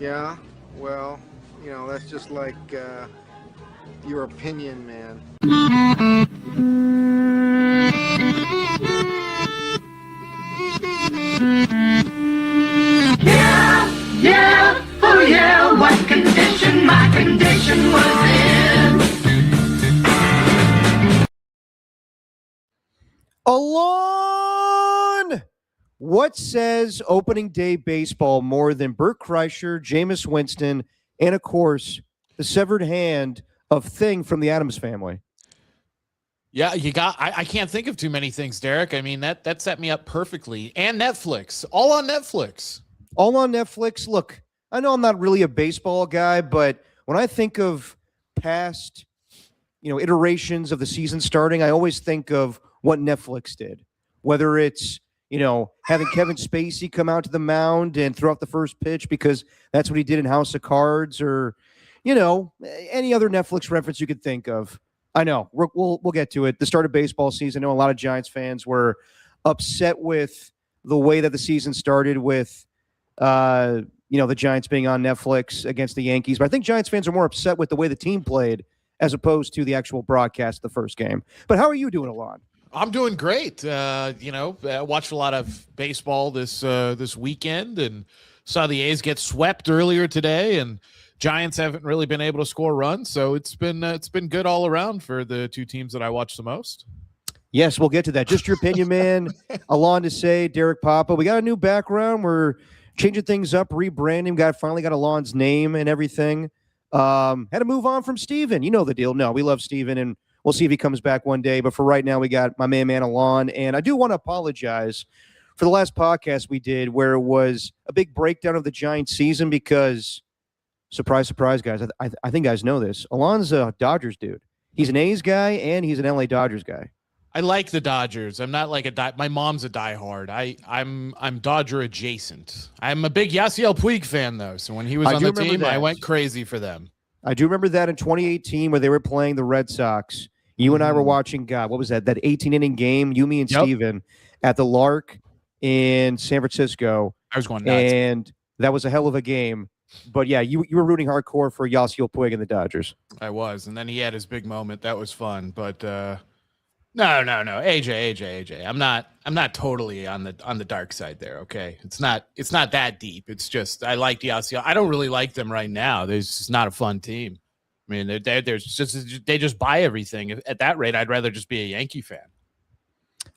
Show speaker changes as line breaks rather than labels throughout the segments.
Yeah, well, that's just like your opinion, man.
Yeah, yeah, oh yeah, what condition my condition was in.
Alon! What says opening day baseball more than Burt Kreischer, Jameis Winston, and of course, the severed hand of Thing from the Addams Family?
Yeah, I can't think of too many things, Derek. I mean, that set me up perfectly. And Netflix, all on Netflix.
All on Netflix. Look, I know I'm not really a baseball guy, but when I think of past, iterations of the season starting, I always think of what Netflix did. Whether it's, having Kevin Spacey come out to the mound and throw out the first pitch because that's what he did in House of Cards, or, any other Netflix reference you could think of. I know we'll get to it. The start of baseball season, I know a lot of Giants fans were upset with the way that the season started with, the Giants being on Netflix against the Yankees. But I think Giants fans are more upset with the way the team played as opposed to the actual broadcast of the first game. But how are you doing, Alon?
I'm doing great. Watched a lot of baseball this weekend and saw the A's get swept earlier today, and Giants haven't really been able to score runs, so it's been good all around for the two teams that I watch the most.
Yes, we'll get to that. Just your opinion, man. Alon to say, Derek Papa. We got a new background. We're changing things up, rebranding. Finally got Alon's name and everything. Had to move on from Steven. You know the deal. No, we love Steven, and we'll see if he comes back one day. But for right now, we got my man Alon. And I do want to apologize for the last podcast we did where it was a big breakdown of the Giants season because, surprise, guys, I think guys know this. Alon's a Dodgers dude. He's an A's guy, and he's an LA Dodgers guy.
I like the Dodgers. I'm not like my mom's a diehard. I'm Dodger adjacent. I'm a big Yasiel Puig fan though. So when he was on the team, I went crazy for them.
I do remember that in 2018 where they were playing the Red Sox. You and I were watching, God, what was that? That 18-inning game, you, me, and Steven at the Lark in San Francisco.
I was going nuts.
And that was a hell of a game. But yeah, you were rooting hardcore for Yasiel Puig and the Dodgers.
I was, and then he had his big moment. That was fun. But no. AJ. I'm not totally on the dark side there. Okay, it's not that deep. It's just I like Yasiel. I don't really like them right now. There's just not a fun team. I mean, they just buy everything. At that rate, I'd rather just be a Yankee fan.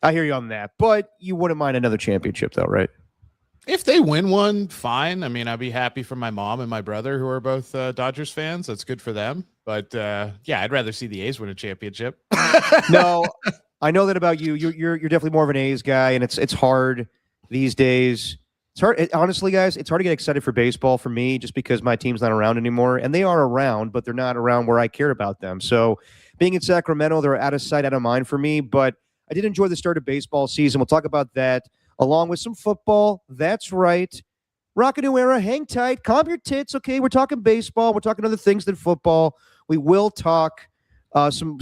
I hear you on that, but you wouldn't mind another championship, though, right?
If they win one, fine. I mean, I'd be happy for my mom and my brother, who are both Dodgers fans. That's good for them. But yeah, I'd rather see the A's win a championship.
No, I know that about you. You're definitely more of an A's guy, and it's hard these days. It's hard, honestly, guys. It's hard to get excited for baseball for me, just because my team's not around anymore, and they are around, but they're not around where I care about them. So, being in Sacramento, they're out of sight, out of mind for me. But I did enjoy the start of baseball season. We'll talk about that along with some football. That's right. Rock a new era. Hang tight. Calm your tits. Okay, we're talking baseball. We're talking other things than football. We will talk some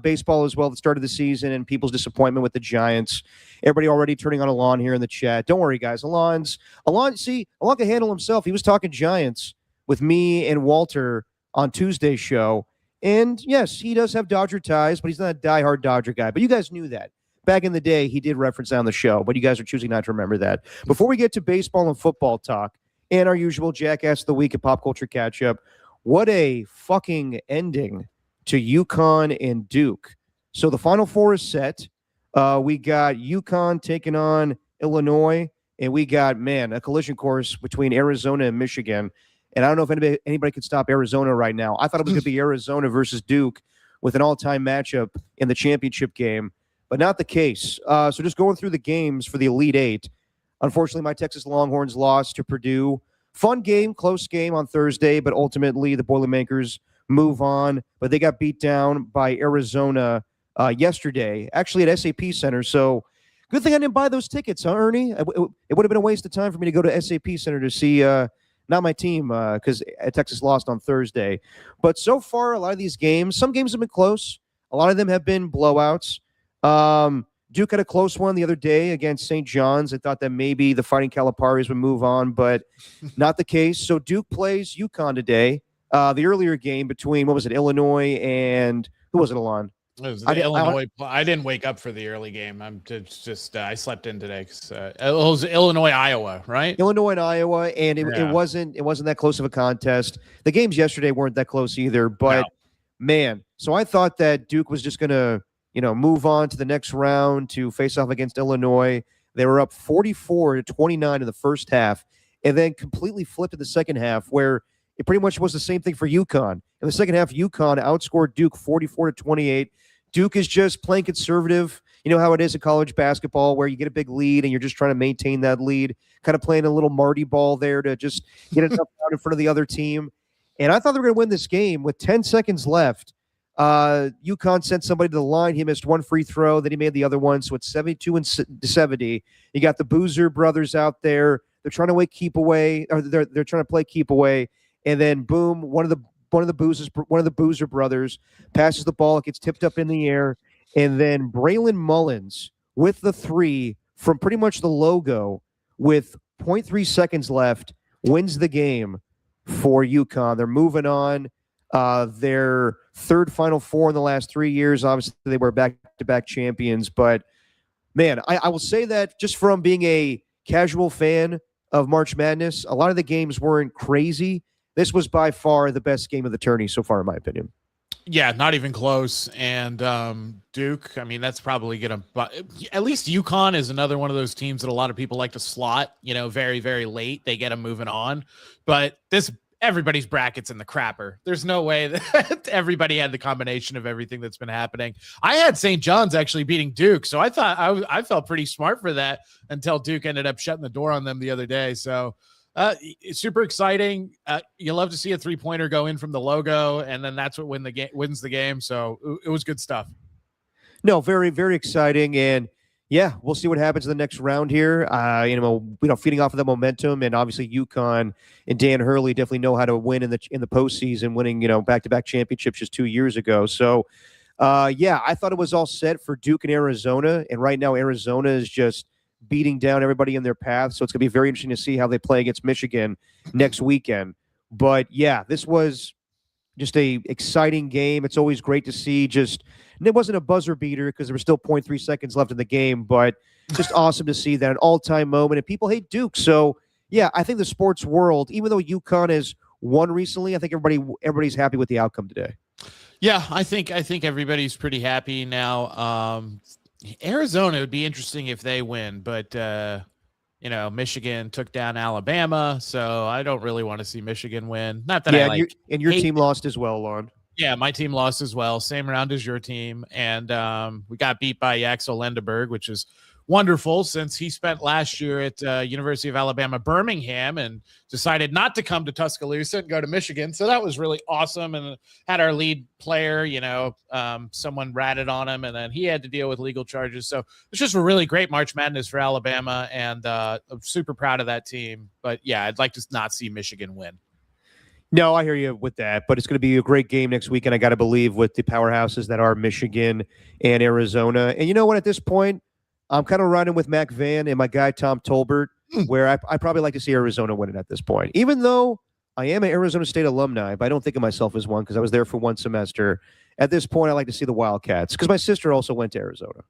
baseball as well at the start of the season and people's disappointment with the Giants. Everybody already turning on Alon here in the chat. Don't worry, guys. Alon can handle himself. He was talking Giants with me and Walter on Tuesday's show. And yes, he does have Dodger ties, but he's not a diehard Dodger guy. But you guys knew that. Back in the day, he did reference that on the show, but you guys are choosing not to remember that. Before we get to baseball and football talk and our usual Jackass of the Week and Pop Culture Catch-Up, what a fucking ending to UConn and Duke. So the Final Four is set. We got UConn taking on Illinois, and we got, a collision course between Arizona and Michigan. And I don't know if anybody could stop Arizona right now. I thought it was going to be Arizona versus Duke with an all-time matchup in the championship game. But not the case. So just going through the games for the Elite Eight. Unfortunately, my Texas Longhorns lost to Purdue. Fun game, close game on Thursday, but ultimately the Boilermakers move on. But they got beat down by Arizona yesterday, actually at SAP Center. So good thing I didn't buy those tickets, huh, Ernie? It would have been a waste of time for me to go to SAP Center to see not my team because Texas lost on Thursday. But so far, a lot of these games, some games have been close. A lot of them have been blowouts. Duke had a close one the other day against St. John's. I thought that maybe the Fighting Caliparis would move on, but not the case. So Duke plays UConn today. The earlier game between, what was it, Illinois and who was it, Alon?
It was Illinois. I didn't wake up for the early game. I'm just I slept in today. It was Illinois, Iowa, right?
Illinois and Iowa, and it wasn't that close of a contest. The games yesterday weren't that close either, but man, so I thought that Duke was just gonna, move on to the next round to face off against Illinois. They were up 44-29 in the first half, and then completely flipped in the second half, where it pretty much was the same thing for UConn. In the second half, UConn outscored Duke 44-28. Duke is just playing conservative. You know how it is in college basketball, where you get a big lead and you're just trying to maintain that lead, kind of playing a little Marty ball there to just get enough out in front of the other team. And I thought they were going to win this game with 10 seconds left. UConn sent somebody to the line. He missed one free throw. Then he made the other one. So it's 72-70. You got the Boozer brothers out there. They're trying to keep away, or they're trying to play keep away. And then boom, one of the Boozer brothers passes the ball. It gets tipped up in the air, and then Braylon Mullins with the three from pretty much the logo with 0.3 seconds left wins the game for UConn. They're moving on. Their third Final Four in the last 3 years. Obviously, they were back-to-back champions. But, man, I will say that just from being a casual fan of March Madness, a lot of the games weren't crazy. This was by far the best game of the tourney so far, in my opinion.
Yeah, not even close. And Duke, I mean, that's probably going to – at least UConn is another one of those teams that a lot of people like to slot, very, very late. They get them moving on. But everybody's bracket's in the crapper. There's no way that everybody had the combination of everything that's been happening. I had St. John's actually beating Duke, so I thought I felt pretty smart for that until Duke ended up shutting the door on them the other day. So – it's super exciting. You love to see a three-pointer go in from the logo, and then that's what wins the game. So it was good stuff.
No, very, very exciting. And yeah, we'll see what happens in the next round here. Feeding off of the momentum, and obviously UConn and Dan Hurley definitely know how to win in the postseason, winning, back-to-back championships just 2 years ago. So I thought it was all set for Duke and Arizona. And right now Arizona is just beating down everybody in their path. So it's going to be very interesting to see how they play against Michigan next weekend. But yeah, this was just a exciting game. It's always great to see and it wasn't a buzzer beater because there was still 0.3 seconds left in the game, but just awesome to see that, an all-time moment. And people hate Duke. So yeah, I think the sports world, even though UConn has won recently, I think everybody's happy with the outcome today.
Yeah, I think everybody's pretty happy now. Arizona would be interesting if they win, but Michigan took down Alabama, so I don't really want to see Michigan win. Not that I like.
And your team lost as well, Lon.
Yeah, my team lost as well. Same round as your team, and we got beat by Yaxel Lendeberg, which is wonderful since he spent last year at University of Alabama, Birmingham, and decided not to come to Tuscaloosa and go to Michigan. So that was really awesome. And had our lead player, someone ratted on him, and then he had to deal with legal charges. So it's just a really great March Madness for Alabama, and I'm super proud of that team. But yeah, I'd like to not see Michigan win.
No, I hear you with that, but it's going to be a great game next weekend. I got to believe with the powerhouses that are Michigan and Arizona. And you know what, at this point, I'm kind of riding with Mac Van and my guy Tom Tolbert, where I probably like to see Arizona winning at this point. Even though I am an Arizona State alumni, but I don't think of myself as one because I was there for one semester. At this point, I like to see the Wildcats because my sister also went to Arizona.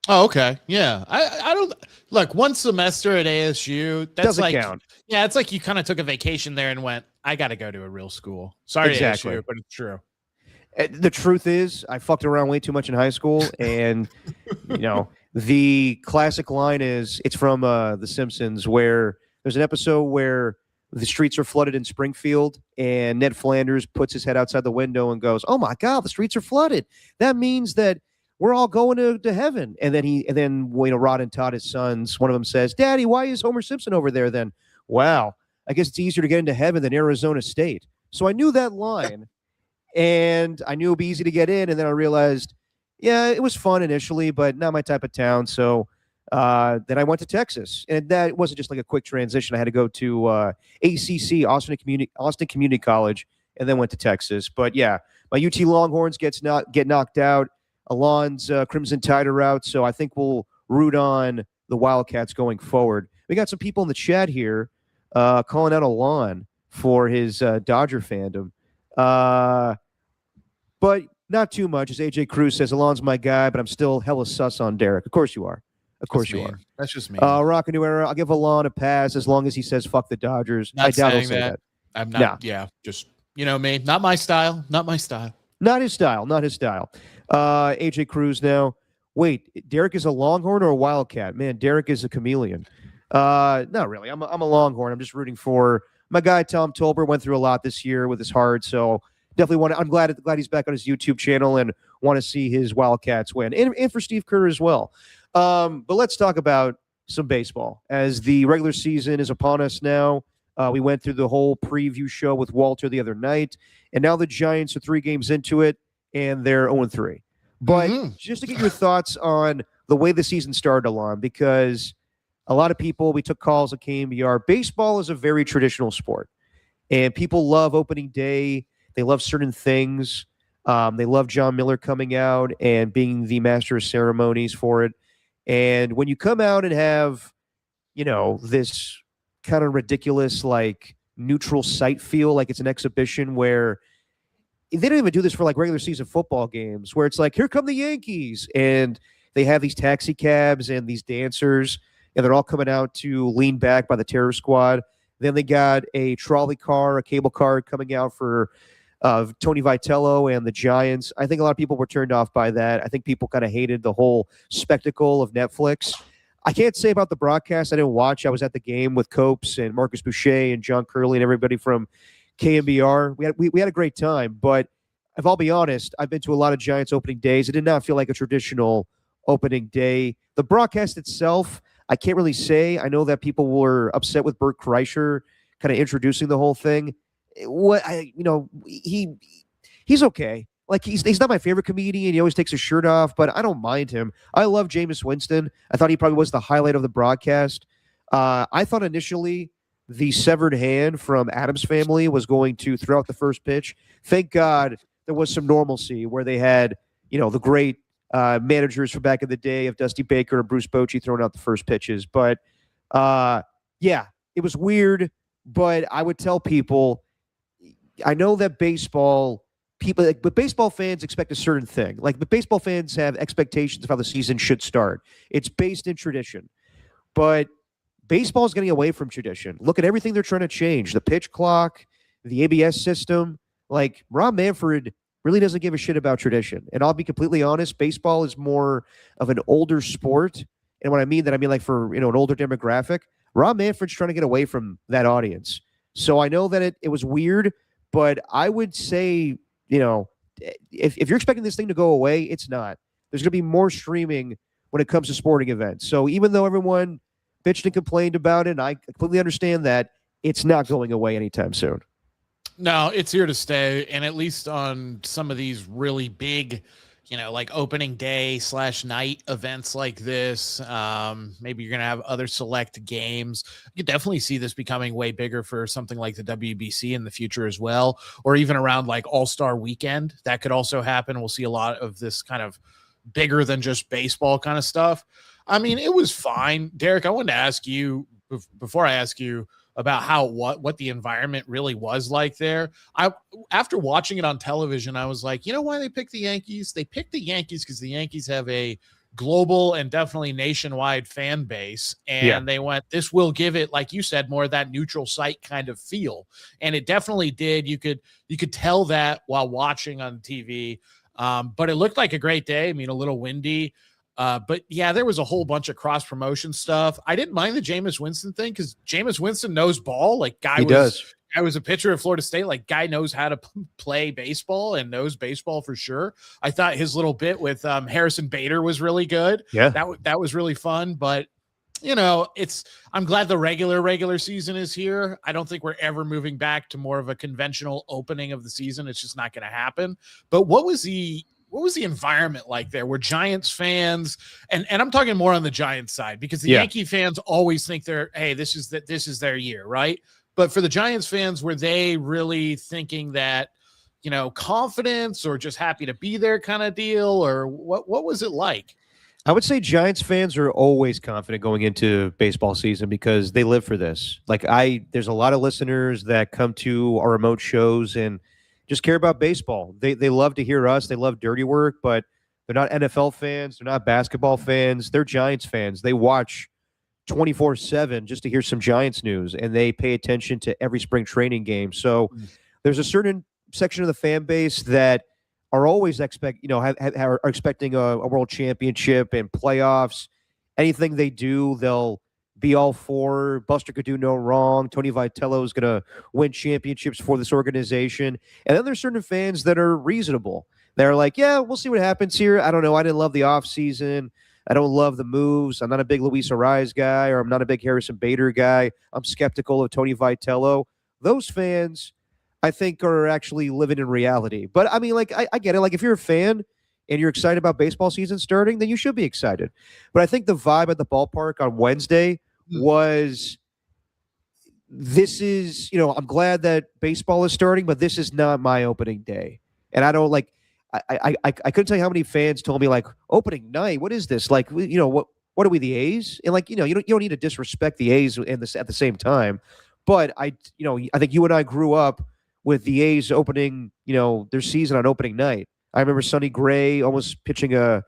Oh, okay. Yeah. I don't look, one semester at ASU. That's
doesn't count.
Yeah, it's like you kind of took a vacation there and went, I got to go to a real school. Sorry,
exactly.
ASU, but it's true.
The truth is, I fucked around way too much in high school, and the classic line is, it's from The Simpsons, where there's an episode where the streets are flooded in Springfield, and Ned Flanders puts his head outside the window and goes, "Oh my God, the streets are flooded. That means that we're all going to heaven." And then Rod and Todd, his sons, one of them says, "Daddy, why is Homer Simpson over there then?" Wow, I guess it's easier to get into heaven than Arizona State. So I knew that line, and I knew it would be easy to get in, and then I realized, yeah, it was fun initially, but not my type of town. So then I went to Texas, and that wasn't just like a quick transition. I had to go to ACC, Austin Community College, and then went to Texas. But yeah, my UT Longhorns get knocked out. Alon's Crimson Tide are out, so I think we'll root on the Wildcats going forward. We got some people in the chat here calling out Alon for his Dodger fandom. But not too much. As AJ Cruz says, Alon's my guy, but I'm still hella sus on Derek. Of course you are. Of course you are.
That's just me.
Rock a New Era. I'll give Alon a pass as long as he says fuck the Dodgers.
Not
I doubt he'll
saying
say
that.
that.
I'm not. Yeah, just me. Not my style. Not my style.
Not his style. Not his style. AJ Cruz now. Wait, Derek is a Longhorn or a Wildcat? Man, Derek is a chameleon. Not really. I'm a Longhorn. I'm just rooting for my guy Tom Tolbert. Went through a lot this year with his heart, so definitely I'm glad he's back on his YouTube channel and want to see his Wildcats win, and for Steve Kerr as well. But let's talk about some baseball as the regular season is upon us now. We went through the whole preview show with Walter the other night, and now the Giants are 3 games into it, and they're 0-3. But just to get your thoughts on the way the season started, Alon, because a lot of people, we took calls at KMBR. Baseball is a very traditional sport, and people love opening day. They love certain things. They love John Miller coming out and being the master of ceremonies for it. And when you come out and have, this kind of ridiculous, like, neutral site feel, like it's an exhibition where they don't even do this for like regular season football games where it's like, here come the Yankees. And they have these taxi cabs and these dancers, and they're all coming out to lean back by the terror squad. Then they got a trolley car, a cable car coming out for Tony Vitello and the Giants. I think a lot of people were turned off by that. I think people kind of hated the whole spectacle of Netflix. I can't say about the broadcast. I didn't watch. I was at the game with Copes and Marcus Boucher and John Curley and everybody from KMBR. We had a great time, but if I'll be honest, I've been to a lot of Giants opening days. It did not feel like a traditional opening day. The broadcast itself, I can't really say. I know that people were upset with Bert Kreischer kind of introducing the whole thing. He's okay. Like he's not my favorite comedian. He always takes his shirt off, but I don't mind him. I love Jameis Winston. I thought he probably was the highlight of the broadcast. I thought initially the severed hand from Adam's Family was going to throw out the first pitch. Thank God there was some normalcy where they had, the great managers from back in the day of Dusty Baker and Bruce Bochy throwing out the first pitches. But it was weird. But I would tell people, I know that baseball fans expect a certain thing. But baseball fans have expectations of how the season should start. It's based in tradition. But baseball is getting away from tradition. Look at everything they're trying to change. The pitch clock, the ABS system. Like, Rob Manfred really doesn't give a shit about tradition. And I'll be completely honest, baseball is more of an older sport. And when I mean that, I mean like for, an older demographic. Rob Manfred's trying to get away from that audience. So I know that it was weird, but I would say, if you're expecting this thing to go away, it's not. There's going to be more streaming when it comes to sporting events. So even though everyone bitched and complained about it, and I completely understand that, it's not going away anytime soon.
No, it's here to stay. And at least on some of these really big, like opening day / night events like this, maybe you're going to have other select games. You definitely see this becoming way bigger for something like the WBC in the future as well, or even around like All-Star Weekend. That could also happen. We'll see a lot of this kind of bigger than just baseball kind of stuff. I mean, it was fine. Derek, I wanted to ask you, before I ask you about what the environment really was like there. After watching it on television, I was like, why they picked the Yankees? They picked the Yankees because the Yankees have a global and definitely nationwide fan base. And they went, this will give it, like you said, more of that neutral site kind of feel. And it definitely did. You could tell that while watching on TV. But it looked like a great day. I mean, a little windy. But yeah, there was a whole bunch of cross promotion stuff. I didn't mind the Jameis Winston thing because Jameis Winston knows ball. Like guy was a pitcher at Florida State. Like guy knows how to play baseball and knows baseball for sure. I thought his little bit with Harrison Bader was really good. Yeah, that was really fun. But I'm glad the regular season is here. I don't think we're ever moving back to more of a conventional opening of the season. It's just not going to happen. But what was the environment like there? Were Giants fans, and I'm talking more on the Giants side because the Yankee fans always think this is their year, right? But for the Giants fans, were they really thinking that, confidence or just happy to be there kind of deal, or what was it like?
I would say Giants fans are always confident going into baseball season because they live for this. There's a lot of listeners that come to our remote shows and just care about baseball. They love to hear us. They love dirty work, but they're not NFL fans. They're not basketball fans. They're Giants fans. They watch 24/7 just to hear some Giants news, and they pay attention to every spring training game. So there's a certain section of the fan base that are always are expecting a world championship and playoffs. Anything they do, they'll be all for. Buster could do no wrong. Tony Vitello is going to win championships for this organization. And then there's certain fans that are reasonable. They're like, yeah, we'll see what happens here. I don't know. I didn't love the offseason. I don't love the moves. I'm not a big Luis Ariz guy, or I'm not a big Harrison Bader guy. I'm skeptical of Tony Vitello. Those fans, I think, are actually living in reality. But I mean, I get it. Like, if you're a fan and you're excited about baseball season starting, then you should be excited. But I think the vibe at the ballpark on Wednesday was, this is, I'm glad that baseball is starting, but this is not my opening day. And I don't I couldn't tell you how many fans told me, like, opening night, what is this? Like, what are we, the A's? And you don't need to disrespect the A's at the same time. But I think you and I grew up with the A's opening, their season on opening night. I remember Sonny Gray almost pitching a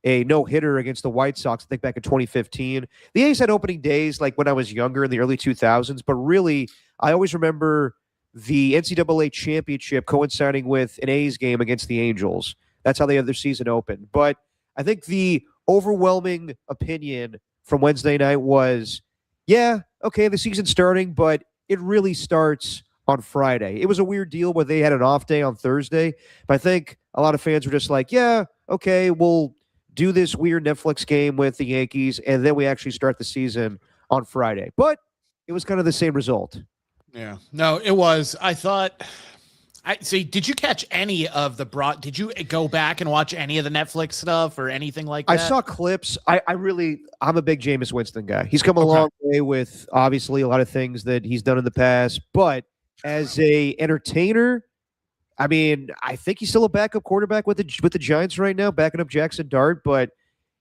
no-hitter against the White Sox, I think back in 2015. The A's had opening days like when I was younger in the early 2000s, but really, I always remember the NCAA championship coinciding with an A's game against the Angels. That's how they had their season open. But I think the overwhelming opinion from Wednesday night was, yeah, okay, the season's starting, but it really starts on Friday. It was a weird deal where they had an off day on Thursday, but I think a lot of fans were just like, yeah, okay, we'll do this weird Netflix game with the Yankees, and then we actually start the season on Friday. But it was kind of the same result.
Yeah. No, it was. I thought, did you catch any of did you go back and watch any of the Netflix stuff or anything like that?
I saw clips. I'm a big Jameis Winston guy. He's come a long way with obviously a lot of things that he's done in the past, but as a entertainer, I mean, I think he's still a backup quarterback with the Giants right now, backing up Jackson Dart, but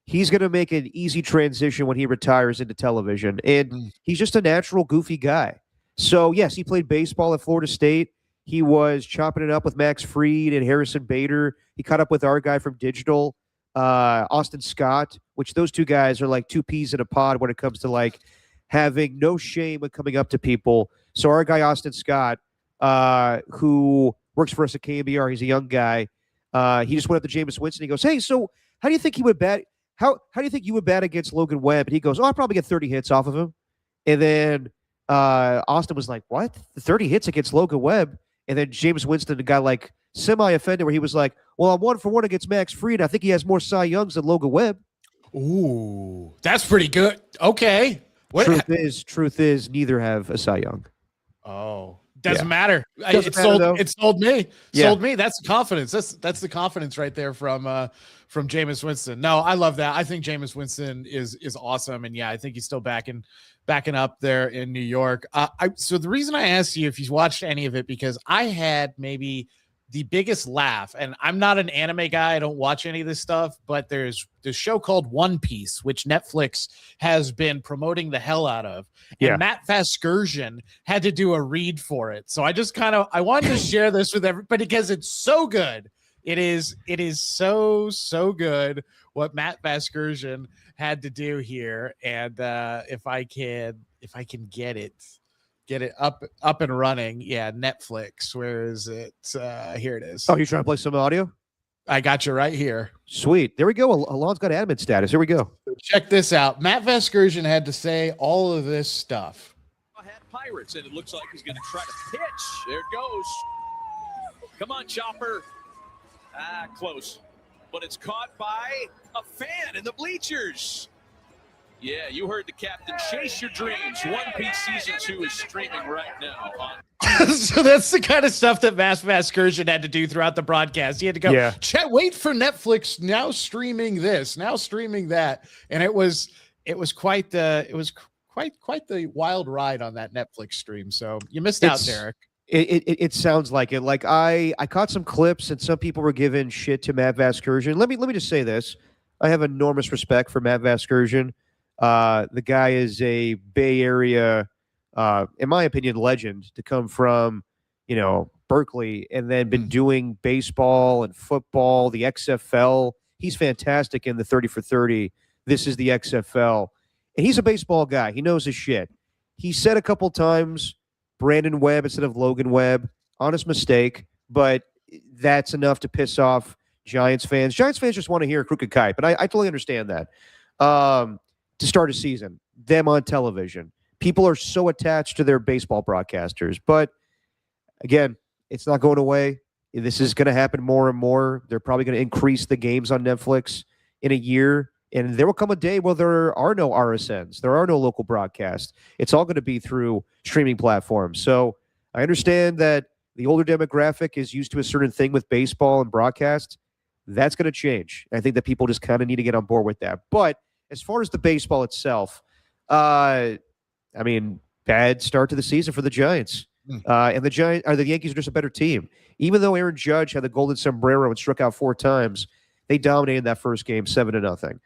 he's going to make an easy transition when he retires into television. And he's just a natural, goofy guy. So, yes, he played baseball at Florida State. He was chopping it up with Max Fried and Harrison Bader. He caught up with our guy from Digital, Austin Scott, which those two guys are like two peas in a pod when it comes to like having no shame when coming up to people. So our guy, Austin Scott, who works for us at KBR, he's a young guy. He just went up to Jameis Winston. He goes, hey, so how do you think he would bat? How do you think you would bat against Logan Webb? And he goes, I'd probably get 30 hits off of him. And then Austin was like, what? 30 hits against Logan Webb? And then Jameis Winston got like semi-offended where he was like, well, I'm 1-for-1 against Max Fried. I think he has more Cy Youngs than Logan Webb.
Ooh, that's pretty good. Okay.
Truth is, neither have a Cy Young.
Oh, doesn't matter.
It
sold me.
Yeah.
Sold me. That's the confidence. That's the confidence right there from Jameis Winston. No, I love that. I think Jameis Winston is awesome, and yeah, I think he's still backing up there in New York. So the reason I asked you if you watched any of it, because I had maybe the biggest laugh, and I'm not an anime guy. I don't watch any of this stuff, but there's this show called One Piece, which Netflix has been promoting the hell out of. And Matt Vasgersian had to do a read for it. So I wanted to share this with everybody because it's so good. It is so good what Matt Vasgersian had to do here. And if I can get it up and running. Yeah, Netflix. Where is it? Here it is.
Oh, you trying to play some audio?
I got you right here.
Sweet. There we go. Alon's got admin status. Here we go.
Check this out. Matt Vasgersian had to say all of this stuff.
Had Pirates, and it looks like he's going to try to pitch. There it goes. Come on, Chopper. Close. But it's caught by a fan in the bleachers. Yeah, you heard the captain. Chase your dreams. One Piece Season 2 is streaming right now.
So that's the kind of stuff that Matt Vasgersian had to do throughout the broadcast. He had to go, wait for Netflix, now streaming this, now streaming that. And it was quite the wild ride on that Netflix stream. So you missed out, Derek.
It sounds like it. Like I caught some clips and some people were giving shit to Matt Vasgersian. Let me just say this. I have enormous respect for Matt Vasgersian. The guy is a Bay Area, in my opinion, legend to come from, Berkeley and then been doing baseball and football, the XFL. He's fantastic in the 30 for 30. This is the XFL. And he's a baseball guy. He knows his shit. He said a couple times Brandon Webb instead of Logan Webb. Honest mistake, but that's enough to piss off Giants fans. Giants fans just want to hear a crooked kite, but I totally understand that. To start a season, them on television. People are so attached to their baseball broadcasters. But again, it's not going away. This is going to happen more and more. They're probably going to increase the games on Netflix in a year. And there will come a day where there are no RSNs. There are no local broadcasts. It's all going to be through streaming platforms. So I understand that the older demographic is used to a certain thing with baseball and broadcasts. That's going to change. I think that people just kind of need to get on board with that. But as far as the baseball itself, bad start to the season for the Giants. And the Yankees are just a better team. Even though Aaron Judge had the golden sombrero and struck out 4 times, they dominated that first game 7-0.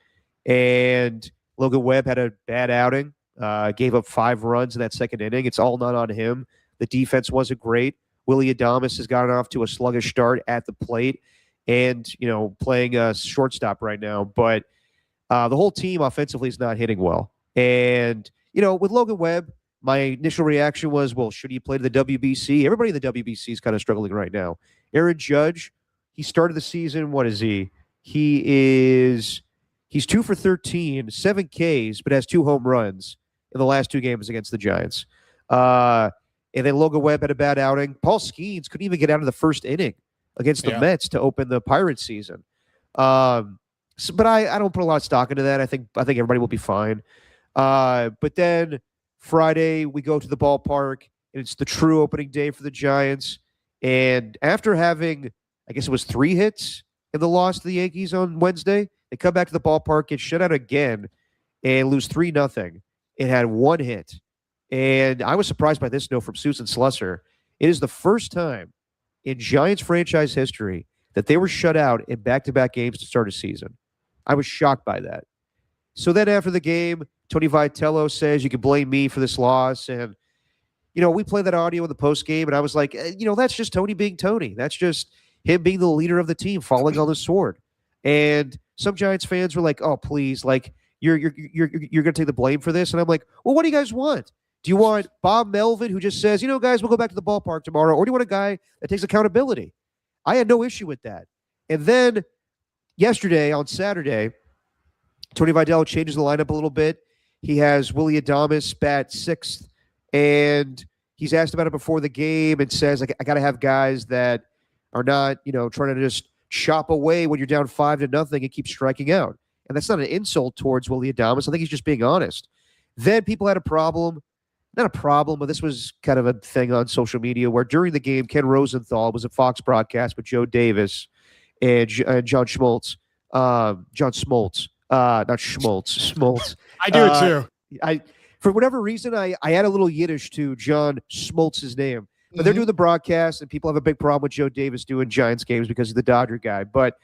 And Logan Webb had a bad outing, gave up 5 runs in that second inning. It's all not on him. The defense wasn't great. Willie Adames has gotten off to a sluggish start at the plate and, playing a shortstop right now. But the whole team offensively is not hitting well. And, with Logan Webb, my initial reaction was, well, should he play to the WBC? Everybody in the WBC is kind of struggling right now. Aaron Judge, he started the season. What is he? He's 2 for 13, 7 Ks, but has 2 home runs in the last 2 games against the Giants. And then Logan Webb had a bad outing. Paul Skeens couldn't even get out of the first inning against the Mets to open the Pirates season. But I don't put a lot of stock into that. I think everybody will be fine. But then Friday we go to the ballpark, and it's the true opening day for the Giants. And after having, I guess it was 3 hits in the loss to the Yankees on Wednesday, they come back to the ballpark, get shut out again, and lose 3-0. It had 1 hit. And I was surprised by this note from Susan Slusser. It is the first time in Giants franchise history that they were shut out in back-to-back games to start a season. I was shocked by that. So then after the game, Tony Vitello says, you can blame me for this loss. And, we played that audio in the postgame, and I was like, that's just Tony being Tony. That's just him being the leader of the team, falling on the sword. And some Giants fans were like, oh, please, like, you're going to take the blame for this? And I'm like, well, what do you guys want? Do you want Bob Melvin, who just says, guys, we'll go back to the ballpark tomorrow? Or do you want a guy that takes accountability? I had no issue with that. And then yesterday, on Saturday, Tony Vitello changes the lineup a little bit. He has Willie Adames bat 6th, and he's asked about it before the game and says, I got to have guys that are not, trying to just chop away when you're down 5-0 and keep striking out. And that's not an insult towards Willie Adames. I think he's just being honest. Then people had a problem. Not a problem, but this was kind of a thing on social media where during the game, Ken Rosenthal was a Fox broadcast with Joe Davis and John Schmaltz. Not Schmaltz. Schmaltz.
I do too.
For whatever reason, I add a little Yiddish to John Schmaltz's name. But they're doing the broadcast, and people have a big problem with Joe Davis doing Giants games because he's the Dodger guy. But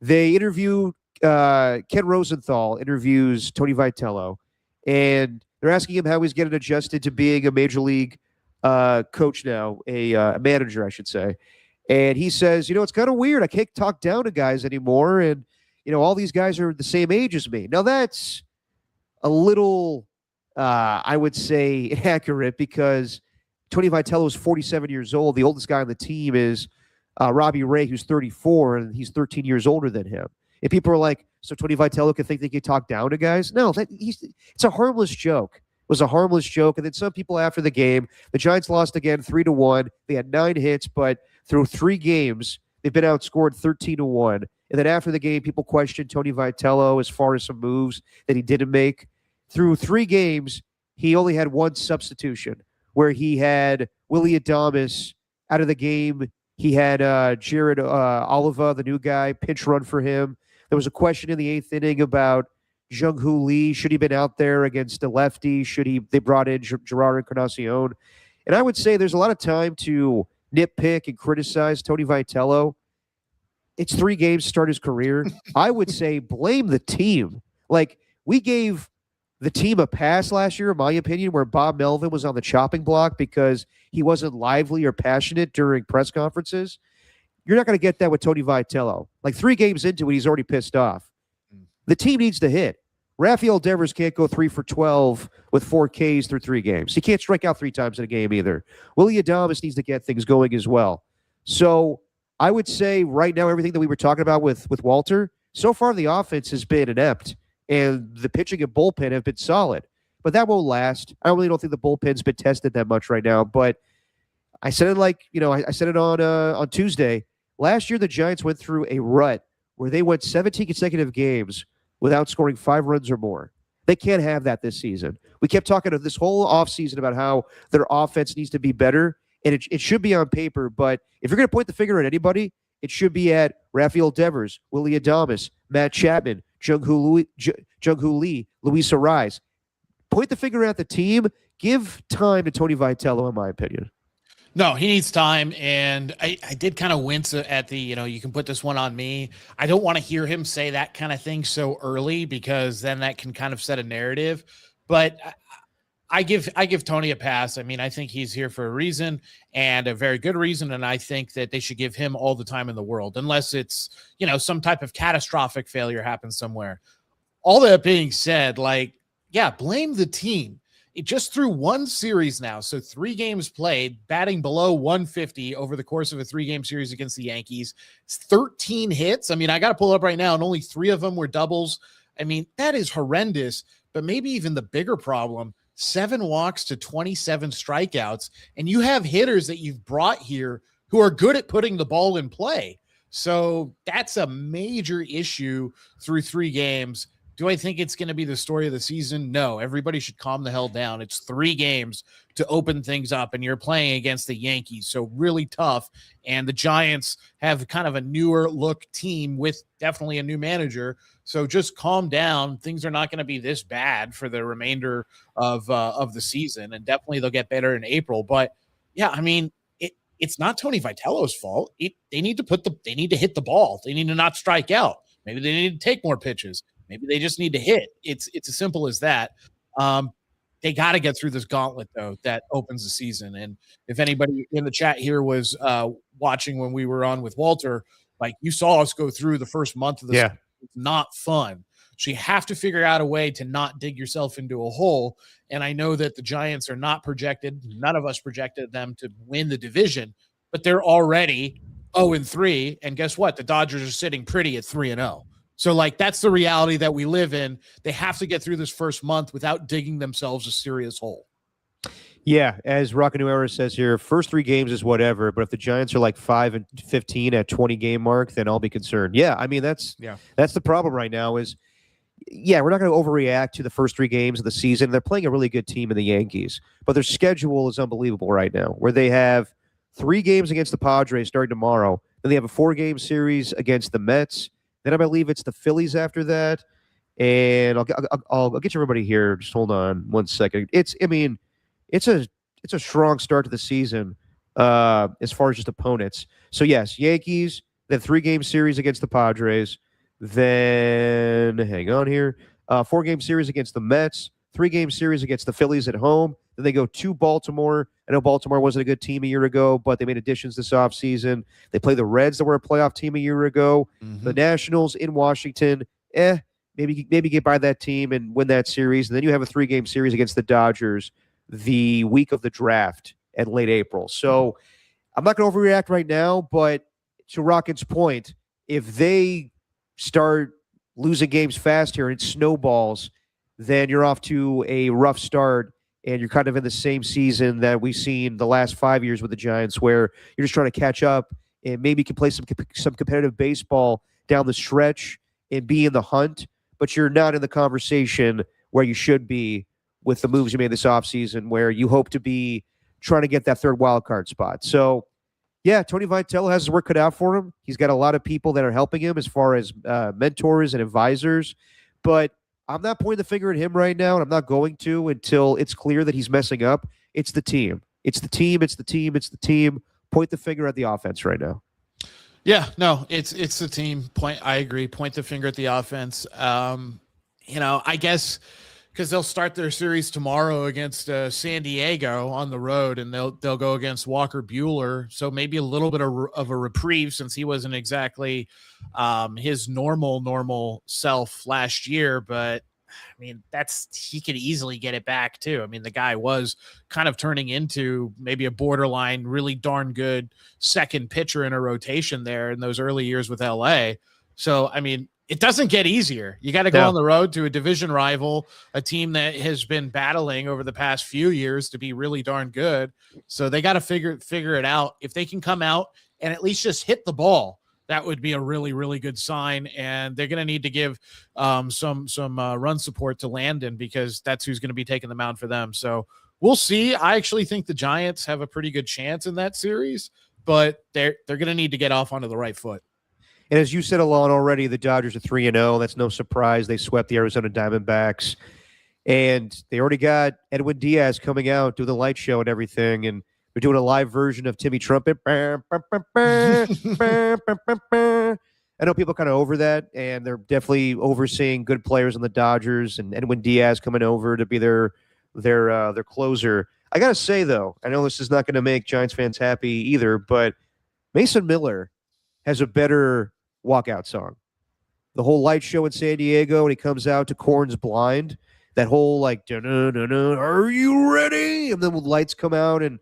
they interview Ken Rosenthal interviews Tony Vitello, and they're asking him how he's getting adjusted to being a major league coach now, a manager, I should say. And he says, it's kind of weird. I can't talk down to guys anymore, and all these guys are the same age as me. Now that's a little, I would say, inaccurate because Tony Vitello is 47 years old. The oldest guy on the team is Robbie Ray, who's 34, and he's 13 years older than him. And people are like, so Tony Vitello can think they can talk down to guys? No, it's a harmless joke. It was a harmless joke. And then some people after the game, the Giants lost again 3-1. They had 9 hits, but through 3 games, they've been outscored 13-1. And then after the game, people questioned Tony Vitello as far as some moves that he didn't make. Through 3 games, he only had 1 substitution where he had Willie Adames out of the game. He had Jared Oliva, the new guy, pinch run for him. There was a question in the 8th inning about Jung-Hoo Lee. Should he have been out there against a lefty? They brought in Gerard Encarnacion. And I would say there's a lot of time to nitpick and criticize Tony Vitello. it's 3 games to start his career. I would say blame the team. Like, we gave the team a pass last year, in my opinion, where Bob Melvin was on the chopping block because he wasn't lively or passionate during press conferences. You're not going to get that with Tony Vitello. Like, 3 games into it, he's already pissed off. The team needs to hit. Rafael Devers can't go 3 for 12 with 4 Ks through 3 games. He can't strike out 3 times in a game either. Willie Adames needs to get things going as well. So I would say right now, everything that we were talking about with Walter, so far the offense has been inept, and the pitching and bullpen have been solid. But that won't last. I really don't think the bullpen's been tested that much right now. But I said it I said it on Tuesday. Last year, the Giants went through a rut where they went 17 consecutive games without scoring 5 runs or more. They can't have that this season. We kept talking this whole offseason about how their offense needs to be better, and it should be on paper. But if you're going to point the finger at anybody, it should be at Rafael Devers, Willie Adames, Matt Chapman, Jung-Hoo Lee, Luis Ariz. Point the finger at the team. Give time to Tony Vitello, in my opinion.
No, he needs time, and I did kind of wince at the, you can put this one on me. I don't want to hear him say that kind of thing so early because then that can kind of set a narrative. But I give Tony a pass. I mean, I think he's here for a reason and a very good reason, and I think that they should give him all the time in the world, unless it's, some type of catastrophic failure happens somewhere. All that being said, blame the team. It just threw 1 series now, so 3 games played, batting below 150 over the course of a 3-game series against the Yankees. It's 13 hits. I mean, I got to pull up right now, and only 3 of them were doubles. I mean, that is horrendous, but maybe even the bigger problem, 7 walks to 27 strikeouts, and you have hitters that you've brought here who are good at putting the ball in play. So that's a major issue through 3 games. Do I think it's going to be the story of the season? No. Everybody should calm the hell down. It's 3 games to open things up, and you're playing against the Yankees, so really tough. And the Giants have kind of a newer look team with definitely a new manager, so just calm down. Things are not going to be this bad for the remainder of the season, and definitely they'll get better in April. But yeah, I mean, it's not Tony Vitello's fault. They need to hit the ball. They need to not strike out. Maybe they need to take more pitches. Maybe they just need to hit. It's as simple as that. They got to get through this gauntlet, though, that opens the season. And if anybody in the chat here was watching when we were on with Walter, you saw us go through the first month of the season. It's not fun. So you have to figure out a way to not dig yourself into a hole. And I know that the Giants are not projected. None of us projected them to win the division, but they're already 0-3. And guess what? The Dodgers are sitting pretty at 3-0. So, that's the reality that we live in. They have to get through this first month without digging themselves a serious hole.
Yeah, as Rocket New Era says here, first 3 games is whatever, but if the Giants are 5-15 at 20-game mark, then I'll be concerned. Yeah, I mean, that's the problem right now is, we're not going to overreact to the first 3 games of the season. They're playing a really good team in the Yankees, but their schedule is unbelievable right now, where they have 3 games against the Padres starting tomorrow, then they have a 4-game series against the Mets. Then I believe it's the Phillies after that, and I'll get you everybody here. Just hold on 1 second. It's a strong start to the season as far as just opponents. So yes, Yankees, then 3-game series against the Padres, then hang on here, 4-game series against the Mets, 3-game series against the Phillies at home. Then they go to Baltimore. I know Baltimore wasn't a good team a year ago, but they made additions this offseason. They play the Reds that were a playoff team a year ago. Mm-hmm. The Nationals in Washington, maybe get by that team and win that series. And then you have a 3-game series against the Dodgers the week of the draft at late April. So I'm not going to overreact right now, but to Rocket's point, if they start losing games fast here and it snowballs, then you're off to a rough start. And you're kind of in the same season that we've seen the last 5 years with the Giants, where you're just trying to catch up and maybe you can play some competitive baseball down the stretch and be in the hunt, but you're not in the conversation where you should be with the moves you made this offseason, where you hope to be trying to get that 3rd wild card spot. So, yeah, Tony Vitello has his work cut out for him. He's got a lot of people that are helping him as far as mentors and advisors, but I'm not pointing the finger at him right now, and I'm not going to until it's clear that he's messing up. It's the team. It's the team. It's the team. It's the team. Point the finger at the offense right now.
Yeah, no, it's the team. I agree. Point the finger at the offense. I guess because they'll start their series tomorrow against San Diego on the road, and they'll go against Walker Buehler. So maybe a little bit of a reprieve since he wasn't exactly his normal self last year. But I mean, he could easily get it back too. I mean, the guy was kind of turning into maybe a borderline, really darn good second pitcher in a rotation there in those early years with LA. So, I mean, it doesn't get easier. You got to go on the road to a division rival, a team that has been battling over the past few years to be really darn good. So they got to figure it out. If they can come out and at least just hit the ball, that would be a really, really good sign. And they're going to need to give some run support to Landon because that's who's going to be taking the mound for them. So we'll see. I actually think the Giants have a pretty good chance in that series, but they're going to need to get off onto the right foot.
And as you said, Alon, already, the Dodgers are 3-0. That's no surprise. They swept the Arizona Diamondbacks. And they already got Edwin Diaz coming out, doing the light show and everything. And they're doing a live version of Timmy Trumpet. I know people kind of over that, and they're definitely overseeing good players on the Dodgers and Edwin Diaz coming over to be their closer. I got to say, though, I know this is not going to make Giants fans happy either, but Mason Miller has a better walkout song. The whole light show in San Diego, when he comes out to Korn's Blind, that whole like, are you ready? And then when lights come out, and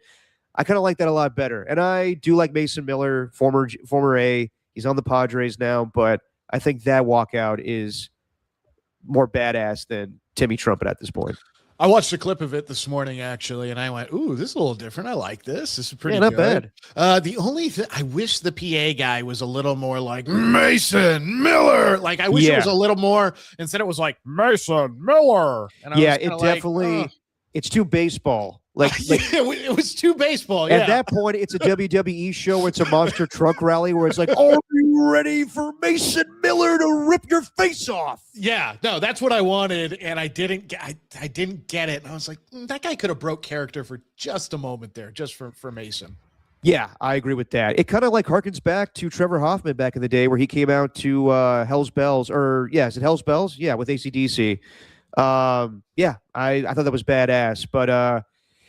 I kind of like that a lot better. And I do like Mason Miller, former A. He's on the Padres now, but I think that walkout is more badass than Timmy Trumpet at this point.
I watched a clip of it this morning, actually, and I went, ooh, this is a little different. I like this. This is pretty
not
good.
bad.
The only thing, I wish the PA guy was a little more like Mason Miller. Like, I wish it was a little more, instead it was like Mason Miller. And
it definitely, it's too baseball. Like
it was too baseball. Yeah.
At that point, it's a WWE show where it's a monster truck rally where it's like, are you ready for Mason Miller to rip your face off?
Yeah, no, that's what I wanted, and I didn't get it. And I was like, that guy could have broke character for just a moment there, just for Mason.
Yeah, I agree with that. It kind of like harkens back to Trevor Hoffman back in the day where he came out to Hell's Bells, is it Hell's Bells? Yeah, with AC/DC. I thought that was badass, but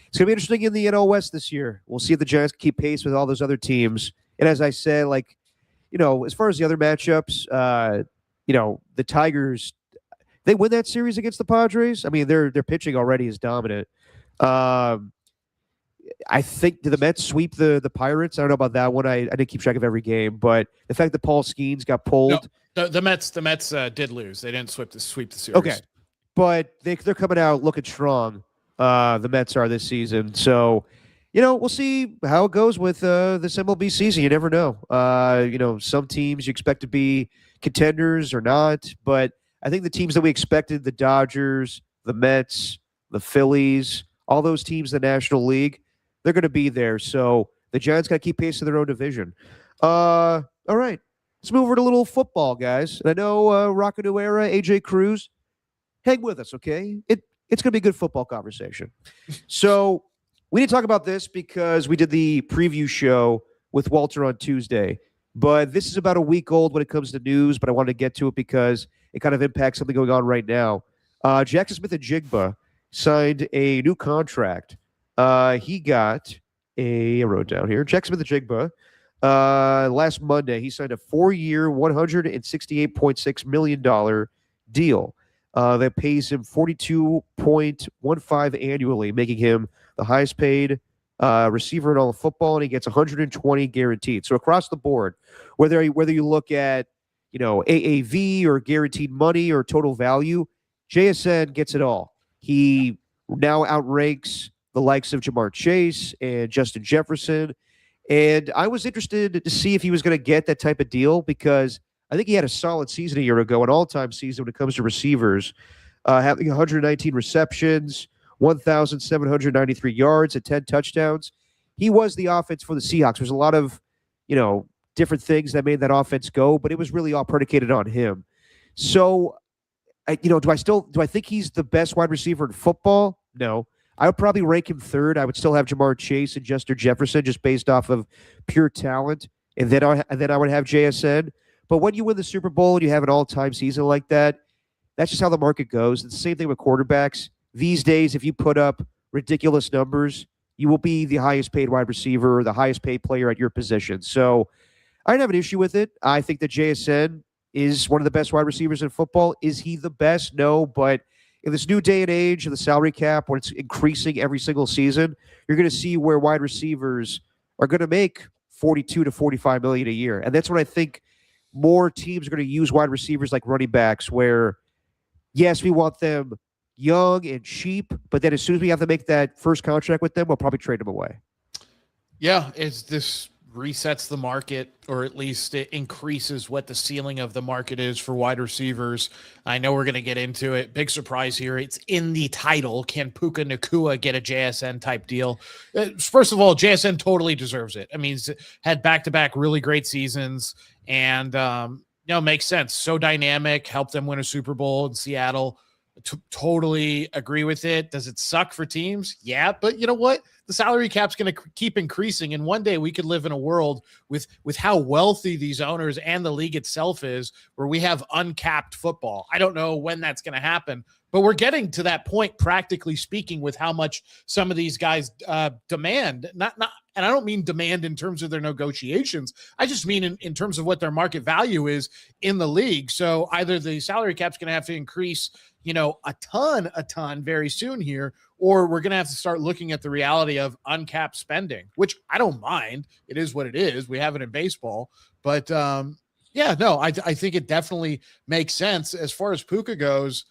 it's going to be interesting in the NL West this year. We'll see if the Giants keep pace with all those other teams. And as I said, as far as the other matchups, the Tigers, they win that series against the Padres. I mean, their pitching already is dominant. I think, did the Mets sweep the Pirates? I don't know about that one. I didn't keep track of every game, but the fact that Paul Skeens got pulled.
No, the Mets did lose. They didn't sweep the series.
Okay. But they're coming out looking strong. The Mets are this season. So, we'll see how it goes with this MLB season. You never know. Some teams you expect to be contenders or not. But I think the teams that we expected, the Dodgers, the Mets, the Phillies, all those teams in the National League, they're going to be there. So the Giants got to keep pace in their own division. All right. Let's move over to a little football, guys. And I know Rocco Nuera, AJ Cruz, hang with us, okay? It's going to be a good football conversation. So we need to talk about this because we did the preview show with Walter on Tuesday. But this is about a week old when it comes to news, but I wanted to get to it because it kind of impacts something going on right now. Jackson Smith-Njigba signed a new contract. He got I wrote down here, Jackson Smith-Njigba, last Monday, he signed a 4-year, $168.6 million deal. That pays him $42.15 annually, making him the highest paid receiver in all of football, and he gets 120 guaranteed. So across the board, whether you look at AAV or guaranteed money or total value, JSN gets it all. He now outranks the likes of Jamar Chase and Justin Jefferson, and I was interested to see if he was going to get that type of deal because I think he had a solid season a year ago, an all-time season when it comes to receivers, having 119 receptions, 1,793 yards, and 10 touchdowns. He was the offense for the Seahawks. There's a lot of, different things that made that offense go, but it was really all predicated on him. So, do I think he's the best wide receiver in football? No. I would probably rank him third. I would still have Jamar Chase and Justin Jefferson just based off of pure talent and then I would have JSN. But when you win the Super Bowl and you have an all-time season like that, that's just how the market goes. It's the same thing with quarterbacks. These days, if you put up ridiculous numbers, you will be the highest paid wide receiver or the highest paid player at your position. So I don't have an issue with it. I think that JSN is one of the best wide receivers in football. Is he the best? No, but in this new day and age of the salary cap, when it's increasing every single season, you're going to see where wide receivers are going to make 42 to 45 million a year. And that's what I think more teams are going to use wide receivers like running backs, where, yes, we want them young and cheap, but then as soon as we have to make that first contract with them, we'll probably trade them away.
Yeah, this resets the market, or at least it increases what the ceiling of the market is for wide receivers. I know we're going to get into it. Big surprise here. It's in the title. Can Puka Nacua get a JSN type deal? First of all, JSN totally deserves it. I mean, he's had back-to-back really great seasons, and makes sense. So dynamic, helped them win a Super Bowl in Seattle. Totally agree with it. Does it suck for teams? Yeah, but you know what? The salary cap's going to keep increasing, and one day we could live in a world with how wealthy these owners and the league itself is, where we have uncapped football. I don't know when that's going to happen, but we're getting to that point, practically speaking, with how much some of these guys demand. And I don't mean demand in terms of their negotiations. I just mean in terms of what their market value is in the league. So either the salary cap's going to have to increase, a ton very soon here, or we're going to have to start looking at the reality of uncapped spending, which I don't mind. It is what it is. We have it in baseball. But I think it definitely makes sense. As far as Puka goes,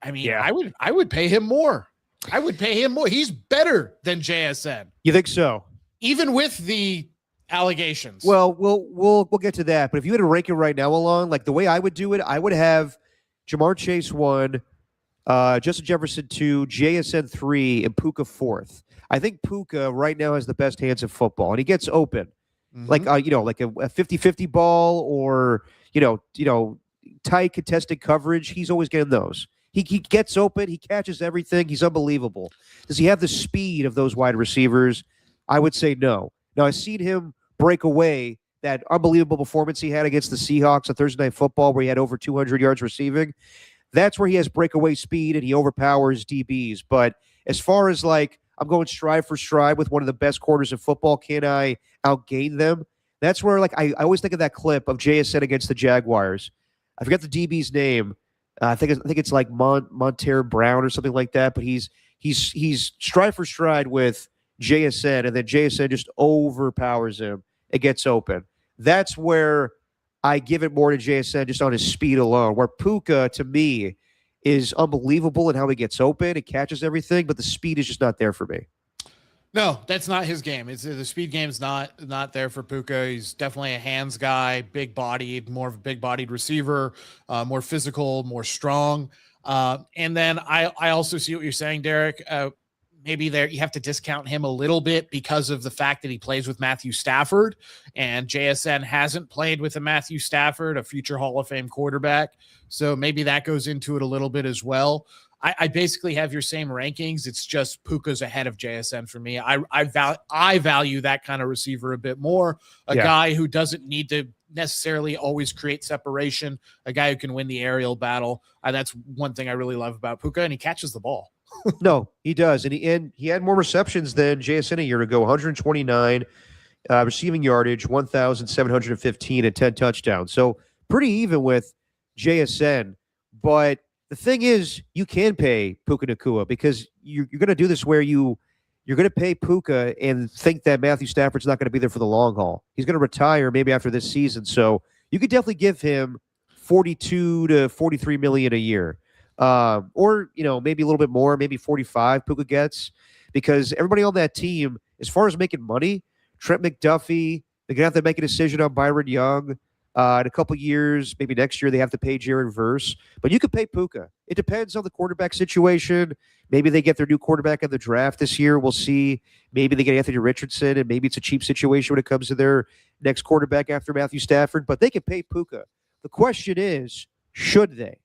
I mean, yeah. I would pay him more. I would pay him more. He's better than JSN.
You think so?
Even with the allegations.
Well, we'll get to that. But if you had to rank it right now, along like the way I would do it, I would have Jamar Chase 1, Justin Jefferson 2, JSN 3, and Puka 4th. I think Puka right now has the best hands in football, and he gets open, like a 50-50 ball, or tight contested coverage. He's always getting those. He gets open. He catches everything. He's unbelievable. Does he have the speed of those wide receivers? I would say no. Now, I've seen him break away that unbelievable performance he had against the Seahawks on Thursday Night Football, where he had over 200 yards receiving. That's where he has breakaway speed and he overpowers DBs. But as far as I'm going stride for stride with one of the best corners in football, can I outgain them? That's where I always think of that clip of JSN against the Jaguars. I forget the DB's name. I think it's like Montere Brown or something like that. But he's stride for stride with JSN, and then JSN just overpowers him. It gets open. That's where I give it more to JSN just on his speed alone, where Puka, to me, is unbelievable in how he gets open. It catches everything, but the speed is just not there for me.
No, that's not his game. The speed game's not there for Puka. He's definitely a hands guy, big-bodied, more of a big-bodied receiver, more physical, more strong. And then I also see what you're saying, Derek. Maybe there you have to discount him a little bit because of the fact that he plays with Matthew Stafford, and JSN hasn't played with a Matthew Stafford, a future Hall of Fame quarterback. So maybe that goes into it a little bit as well. I basically have your same rankings. It's just Puka's ahead of JSN for me. I value that kind of receiver a bit more. A guy who doesn't need to necessarily always create separation, a guy who can win the aerial battle. That's one thing I really love about Puka, and he catches the ball.
No, he does. And he had more receptions than JSN a year ago, 129 receiving yardage, 1,715 and 10 touchdowns. So pretty even with JSN. But the thing is, you can pay Puka Nacua because you're going to do this where you're going to pay Puka and think that Matthew Stafford's not going to be there for the long haul. He's going to retire maybe after this season. So you could definitely give him 42 to 43 million a year. Or maybe a little bit more, maybe 45 Puka gets, because everybody on that team, as far as making money, Trent McDuffie, they're going to have to make a decision on Byron Young. In a couple years, maybe next year, they have to pay Jared Verse. But you could pay Puka. It depends on the quarterback situation. Maybe they get their new quarterback in the draft this year. We'll see. Maybe they get Anthony Richardson, and maybe it's a cheap situation when it comes to their next quarterback after Matthew Stafford. But they can pay Puka. The question is, should they?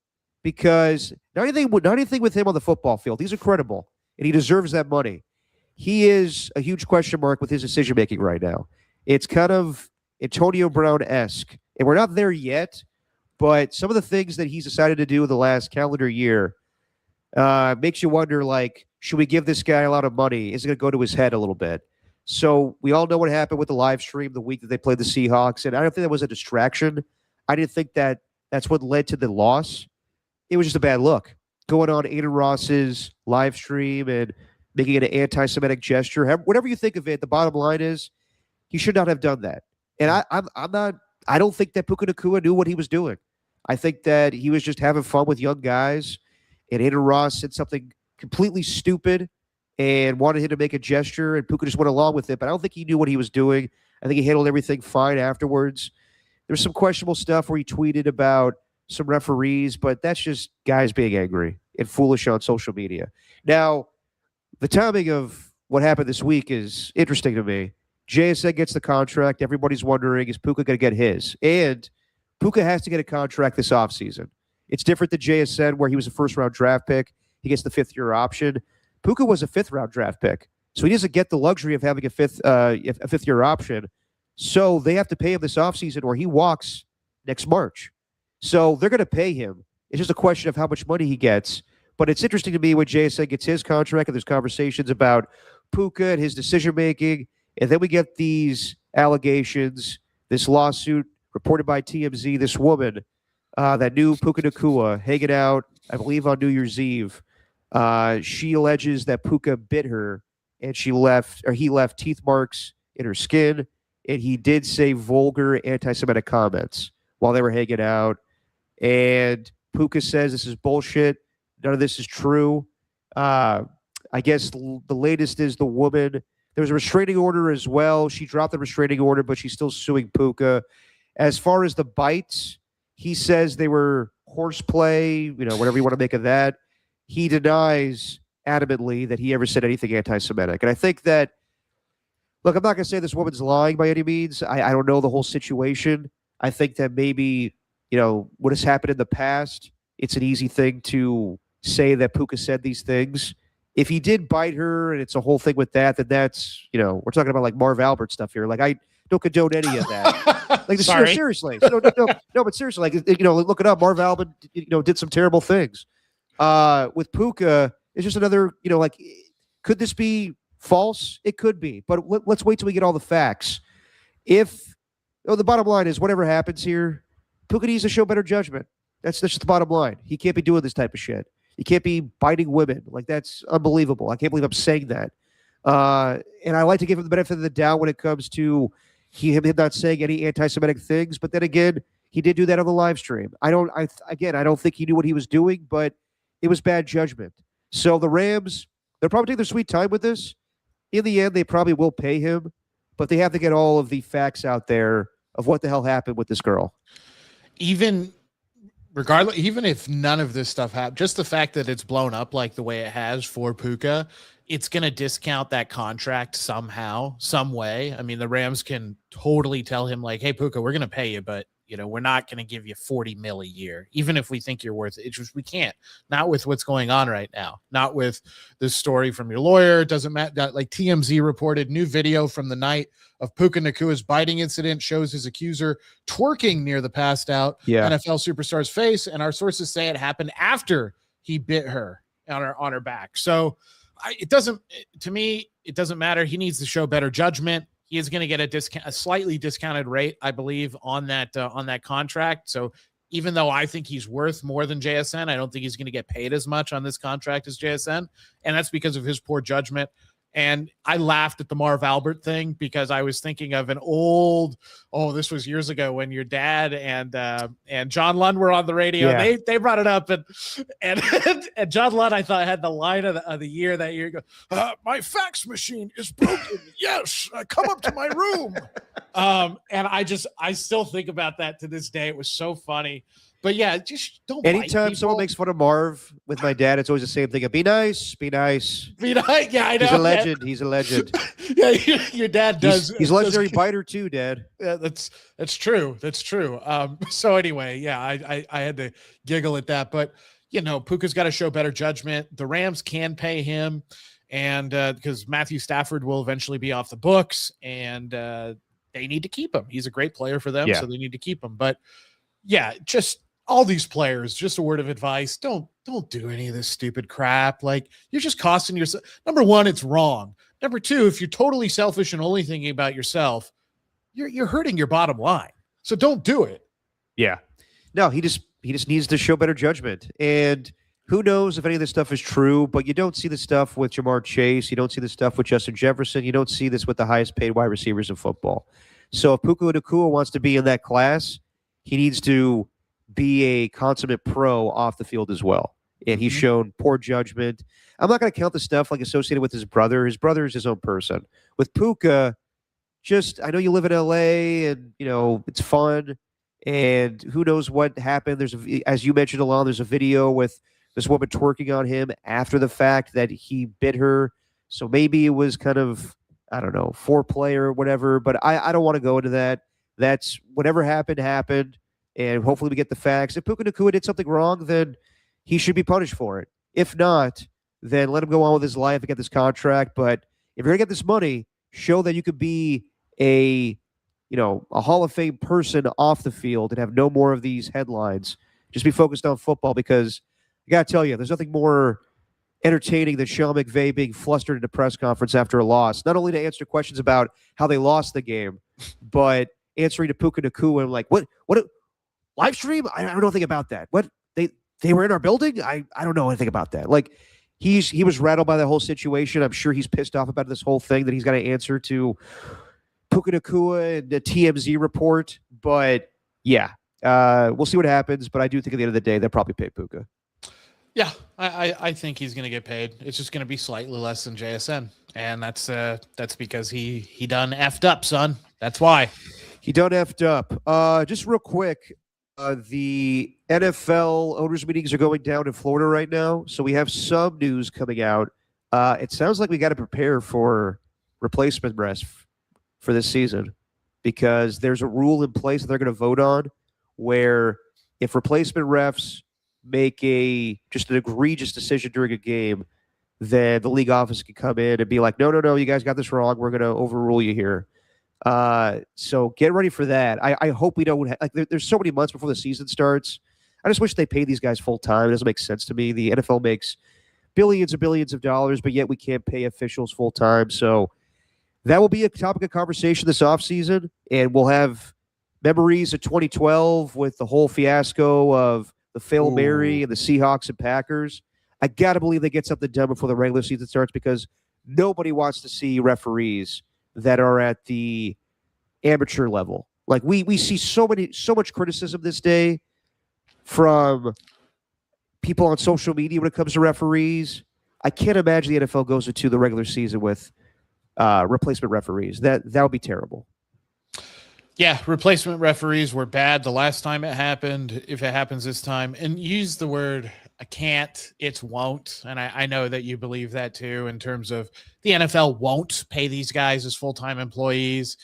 Because not anything with him on the football field. He's incredible, and he deserves that money. He is a huge question mark with his decision-making right now. It's kind of Antonio Brown-esque. And we're not there yet, but some of the things that he's decided to do in the last calendar year makes you wonder, like, should we give this guy a lot of money? Is it going to go to his head a little bit? So we all know what happened with the live stream the week that they played the Seahawks, and I don't think that was a distraction. I didn't think that that's what led to the loss. It was just a bad look. Going on Aiden Ross's live stream and making it an anti-Semitic gesture. Whatever you think of it, the bottom line is he should not have done that. And I don't think that Puka Nacua knew what he was doing. I think that he was just having fun with young guys, and Aiden Ross said something completely stupid and wanted him to make a gesture, and Puka just went along with it. But I don't think he knew what he was doing. I think he handled everything fine afterwards. There's some questionable stuff where he tweeted about some referees, but that's just guys being angry and foolish on social media. Now, the timing of what happened this week is interesting to me. JSN gets the contract. Everybody's wondering, is Puka going to get his? And Puka has to get a contract this offseason. It's different than JSN, where he was a first-round draft pick. He gets the fifth-year option. Puka was a fifth-round draft pick, so he doesn't get the luxury of having a fifth-year option. So they have to pay him this offseason, or he walks next March. So they're going to pay him. It's just a question of how much money he gets. But it's interesting to me when JSN gets his contract, and there's conversations about Puka and his decision-making, and then we get these allegations, this lawsuit reported by TMZ, this woman that knew Puka Nacua hanging out, I believe, on New Year's Eve. She alleges that Puka bit her, and he left teeth marks in her skin, and he did say vulgar anti-Semitic comments while they were hanging out. And Puka says this is bullshit. None of this is true. I guess the latest is the woman. There was a restraining order as well. She dropped the restraining order, but she's still suing Puka. As far as the bites, he says they were horseplay, whatever you want to make of that. He denies adamantly that he ever said anything anti-Semitic. And I think that, look, I'm not going to say this woman's lying by any means. I don't know the whole situation. I think that maybe, what has happened in the past, it's an easy thing to say that Puka said these things. If he did bite her and it's a whole thing with that, then that's, we're talking about like Marv Albert stuff here. Like, I don't condone any of that. Like, seriously. No, but seriously, like, look it up. Marv Albert, did some terrible things. With Puka, it's just another, could this be false? It could be, but let's wait till we get all the facts. If the bottom line is whatever happens here, Puka needs to show better judgment. That's just the bottom line. He can't be doing this type of shit. He can't be biting women. Like, that's unbelievable. I can't believe I'm saying that. And I like to give him the benefit of the doubt when it comes to him not saying any anti-Semitic things. But then again, he did do that on the live stream. I don't think he knew what he was doing, but it was bad judgment. So the Rams, they'll probably take their sweet time with this. In the end, they probably will pay him, but they have to get all of the facts out there of what the hell happened with this girl.
Even if none of this stuff happened, just the fact that it's blown up like the way it has for Puka, it's going to discount that contract somehow, some way. I mean, the Rams can totally tell him, like, hey, Puka, we're going to pay you, but we're not going to give you $40 million a year, even if we think you're worth it. It's just, we can't. Not with what's going on right now. Not with this story from your lawyer. It doesn't matter. Like TMZ reported, new video from the night of Puka Nacua's biting incident shows his accuser twerking near the passed out NFL superstar's face, and our sources say it happened after he bit her on her back. So to me, it doesn't matter. He needs to show better judgment. He is going to get a slightly discounted rate, I believe, on that contract. So even though I think he's worth more than JSN, I don't think he's going to get paid as much on this contract as JSN. And that's because of his poor judgment. And I laughed at the Marv Albert thing because I was thinking of an old, this was years ago when your dad and John Lund were on the radio. Yeah. They brought it up, and John Lund, I thought, had the line of the year that year. My fax machine is broken. Yes, come up to my room. And I still think about that to this day. It was so funny. But yeah, just don't.
Anytime someone makes fun of Marv with my dad, it's always the same thing. Be nice, be nice.
Be nice. Yeah, I know.
He's a legend. Yeah. He's a legend.
Yeah, your dad does.
He's a legendary biter too, Dad.
Yeah, that's true. That's true. So anyway, yeah, I had to giggle at that, but Puka's got to show better judgment. The Rams can pay him, and because Matthew Stafford will eventually be off the books, and they need to keep him. He's a great player for them,
Yeah.
so they need to keep him. But yeah, just all these players, just a word of advice, don't do any of this stupid crap. Like, you're just costing yourself. Number one, it's wrong. Number two, if you're totally selfish and only thinking about yourself, you're hurting your bottom line. So don't do it.
Yeah. No, he just needs to show better judgment. And who knows if any of this stuff is true, but you don't see the stuff with Jamar Chase. You don't see the stuff with Justin Jefferson. You don't see this with the highest paid wide receivers in football. So if Puka Nacua wants to be in that class, he needs to be a consummate pro off the field as well. And he's shown poor judgment. I'm not going to count the stuff like associated with his brother. His brother is his own person. With Puka, I know you live in LA and, it's fun. And who knows what happened. As you mentioned, Alon, there's a video with this woman twerking on him after the fact that he bit her. So maybe it was kind of, I don't know, foreplay or whatever. But I don't want to go into that. That's whatever happened. And hopefully we get the facts. If Puka Nacua did something wrong, then he should be punished for it. If not, then let him go on with his life and get this contract. But if you're going to get this money, show that you could be a Hall of Fame person off the field and have no more of these headlines. Just be focused on football, because I got to tell you, there's nothing more entertaining than Sean McVay being flustered in a press conference after a loss, not only to answer questions about how they lost the game, but answering to Puka Nacua and like, what live stream? I don't know anything about that. What they were in our building? I don't know anything about that. Like, he was rattled by the whole situation. I'm sure he's pissed off about this whole thing that he's got to answer to Puka Nacua and the TMZ report. But yeah, we'll see what happens. But I do think at the end of the day, they'll probably pay Puka.
Yeah, I think he's going to get paid. It's just going to be slightly less than JSN, and that's because he done effed up, son. That's why
he done effed up. Just real quick, the NFL owners meetings are going down in Florida right now, so we have some news coming out. It sounds like we got to prepare for replacement refs for this season, because there's a rule in place that they're going to vote on where if replacement refs make just an egregious decision during a game, then the league office can come in and be like, no, you guys got this wrong. We're going to overrule you here. So get ready for that. I hope we don't there's so many months before the season starts. I just wish they paid these guys full time. It doesn't make sense to me. The NFL makes billions and billions of dollars, but yet we can't pay officials full time. So that will be a topic of conversation this offseason, and we'll have memories of 2012 with the whole fiasco of the Fail Mary and the Seahawks and Packers. I got to believe they get something done before the regular season starts, because nobody wants to see referees that are at the amateur level. Like, we see so much criticism this day from people on social media when it comes to referees. I can't imagine the NFL goes into the regular season with replacement referees. That would be terrible.
Yeah, replacement referees were bad the last time it happened. If it happens this time, and use the word I can't, it's won't. And I know that you believe that too, in terms of the NFL won't pay these guys as full-time employees.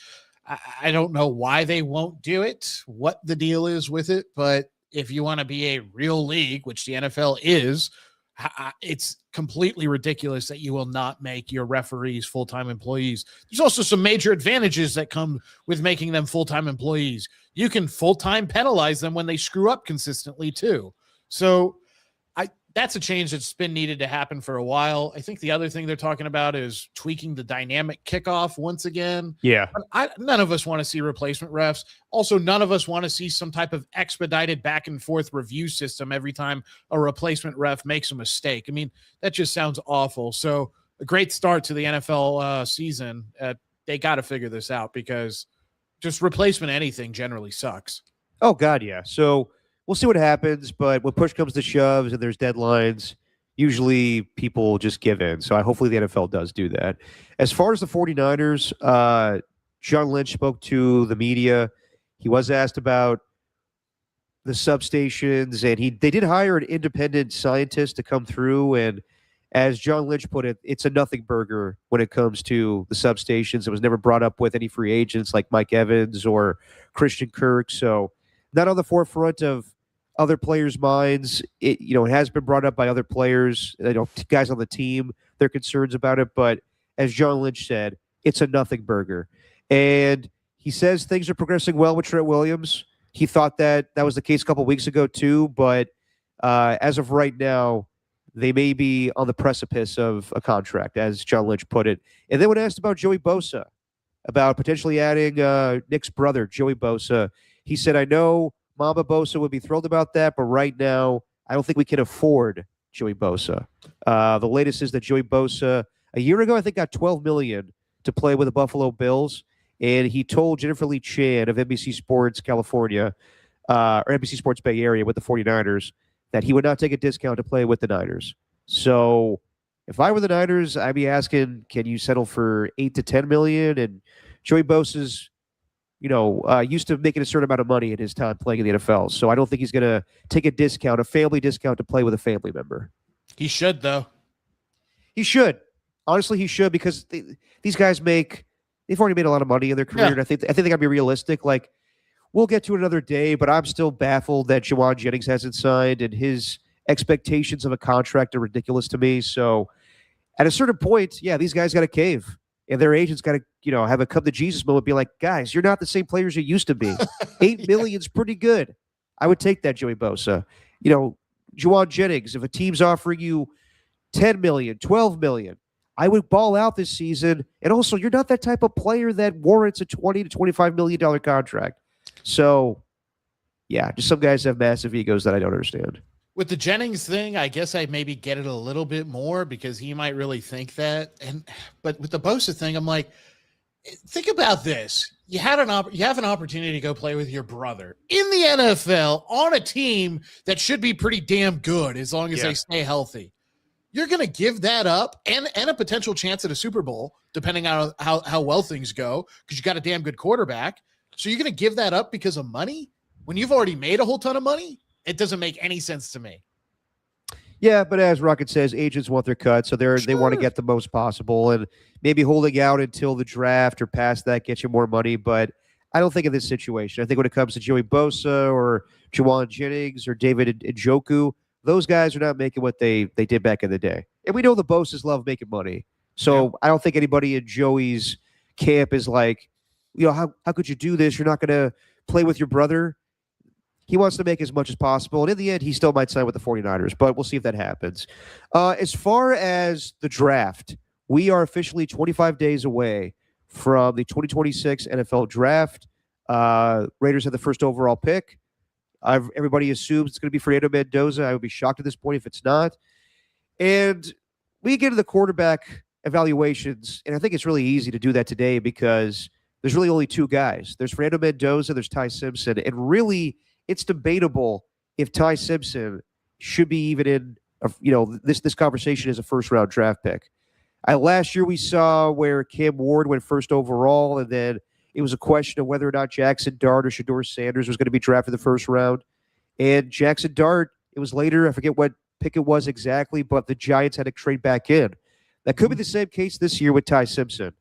I don't know why they won't do it, what the deal is with it, but if you want to be a real league, which the NFL is, it's completely ridiculous that you will not make your referees full-time employees. There's also some major advantages that come with making them full-time employees. You can full-time penalize them when they screw up consistently too. So that's a change that's been needed to happen for a while. I think the other thing they're talking about is tweaking the dynamic kickoff once again.
Yeah.
None of us want to see replacement refs. Also, none of us want to see some type of expedited back and forth review system every time a replacement ref makes a mistake. I mean, that just sounds awful. So a great start to the NFL season. They got to figure this out, because just replacement anything generally sucks.
Oh, God, yeah. So we'll see what happens, but when push comes to shoves and there's deadlines, usually people just give in. So hopefully the NFL does do that. As far as the 49ers, John Lynch spoke to the media. He was asked about the substations, and they did hire an independent scientist to come through. And as John Lynch put it, it's a nothing burger when it comes to the substations. It was never brought up with any free agents like Mike Evans or Christian Kirk. So not on the forefront of other players' minds. It has been brought up by other players, guys on the team, their concerns about it. But as John Lynch said, it's a nothing burger. And He says things are progressing well with Trent Williams. He thought that was the case a couple weeks ago too, but as of right now, they may be on the precipice of a contract, as John Lynch put it. And then when asked about Joey Bosa, about potentially adding Nick's brother, Joey Bosa, he said, I know Mamba Bosa would be thrilled about that, but right now, I don't think we can afford Joey Bosa. The latest is that Joey Bosa, a year ago, I think got $12 million to play with the Buffalo Bills, and he told Jennifer Lee Chan of NBC Sports California, or NBC Sports Bay Area with the 49ers, that he would not take a discount to play with the Niners. So if I were the Niners, I'd be asking, can you settle for $8 to $10 million? And Joey Bosa's, used to making a certain amount of money in his time playing in the NFL. So I don't think he's going to take a discount, a family discount to play with a family member.
He should, though.
He should. Honestly, he should, because these guys they've already made a lot of money in their career.
Yeah.
And I think they got to be realistic. Like, we'll get to it another day, but I'm still baffled that Juwan Jennings hasn't signed, and his expectations of a contract are ridiculous to me. So at a certain point, yeah, these guys got to cave, and their agents got to, have a come to Jesus moment, be like, guys, you're not the same players you used to be. $8 million's pretty good. I would take that, Joey Bosa. Juwan Jennings, if a team's offering you $10 million, $12 million, I would ball out this season. And also, you're not that type of player that warrants a $20 to $25 million contract. So, yeah, just some guys have massive egos that I don't understand.
With the Jennings thing, I guess I maybe get it a little bit more because he might really think that. But with the Bosa thing, I'm like, think about this. You have an opportunity to go play with your brother in the NFL on a team that should be pretty damn good as long as they stay healthy. You're going to give that up and a potential chance at a Super Bowl, depending on how well things go, because you got a damn good quarterback. So you're going to give that up because of money when you've already made a whole ton of money? It doesn't make any sense to me.
Yeah, but as Rocket says, agents want their cut, so they want to get the most possible, and maybe holding out until the draft or past that gets you more money. But I don't think in this situation. I think when it comes to Joey Bosa or Juwan Jennings or David Njoku, those guys are not making what they did back in the day. And we know the Bosas love making money. So I don't think anybody in Joey's camp is like, how could you do this? You're not going to play with your brother. He wants to make as much as possible. And in the end, he still might sign with the 49ers, but we'll see if that happens. As far as the draft, we are officially 25 days away from the 2026 NFL draft. Raiders have the first overall pick. Everybody assumes it's going to be Fernando Mendoza. I would be shocked at this point if it's not. And we get to the quarterback evaluations, and I think it's really easy to do that today because there's really only two guys. There's Fernando Mendoza, there's Ty Simpson, and really it's debatable if Ty Simpson should be even in, this conversation as a first-round draft pick. Last year we saw where Cam Ward went first overall, and then it was a question of whether or not Jackson Dart or Shedeur Sanders was going to be drafted in the first round. And Jackson Dart, it was later, I forget what pick it was exactly, but the Giants had to trade back in. That could be the same case this year with Ty Simpson.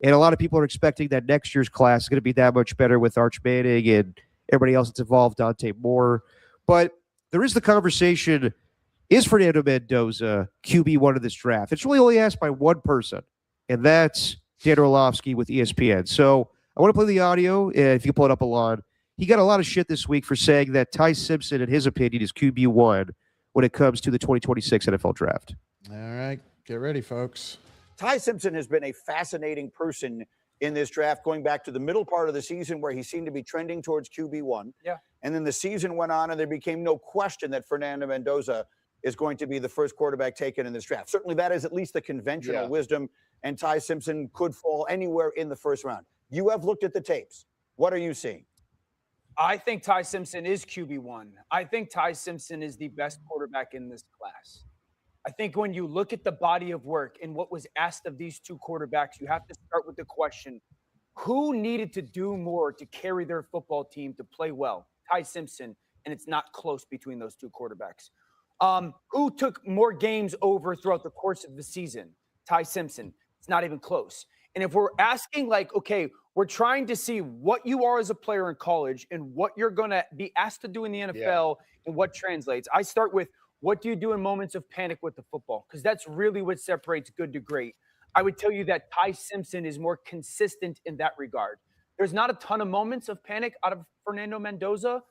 And a lot of people are expecting that next year's class is going to be that much better with Arch Manning and everybody else that's involved, Dante Moore. But there is the conversation, is Fernando Mendoza QB1 of this draft? It's really only asked by one person, and that's Dan Orlovsky with ESPN. So I want to play the audio, if you can pull it up, Alon. He got a lot of shit this week for saying that Ty Simpson, in his opinion, is QB1 when it comes to the 2026 NFL draft.
All right, get ready, folks.
Ty Simpson has been a fascinating person in this draft, going back to the middle part of the season where he seemed to be trending towards QB1. Yeah. And then the season went on, and there became no question that Fernando Mendoza is going to be the first quarterback taken in this draft. Certainly that is at least the conventional wisdom, and Ty Simpson could fall anywhere in the first round. You have looked at the tapes. What are you seeing?
I think Ty Simpson is QB1. I think Ty Simpson is the best quarterback in this class. I think when you look at the body of work and what was asked of these two quarterbacks, you have to start with the question, who needed to do more to carry their football team to play well? Ty Simpson, and it's not close between those two quarterbacks. Who took more games over throughout the course of the season? Ty Simpson. It's not even close. And if we're asking okay, we're trying to see what you are as a player in college and what you're going to be asked to do in the NFL and what translates. I start with, what do you do in moments of panic with the football? Because that's really what separates good to great. I would tell you that Ty Simpson is more consistent in that regard. There's not a ton of moments of panic out of Fernando Mendoza.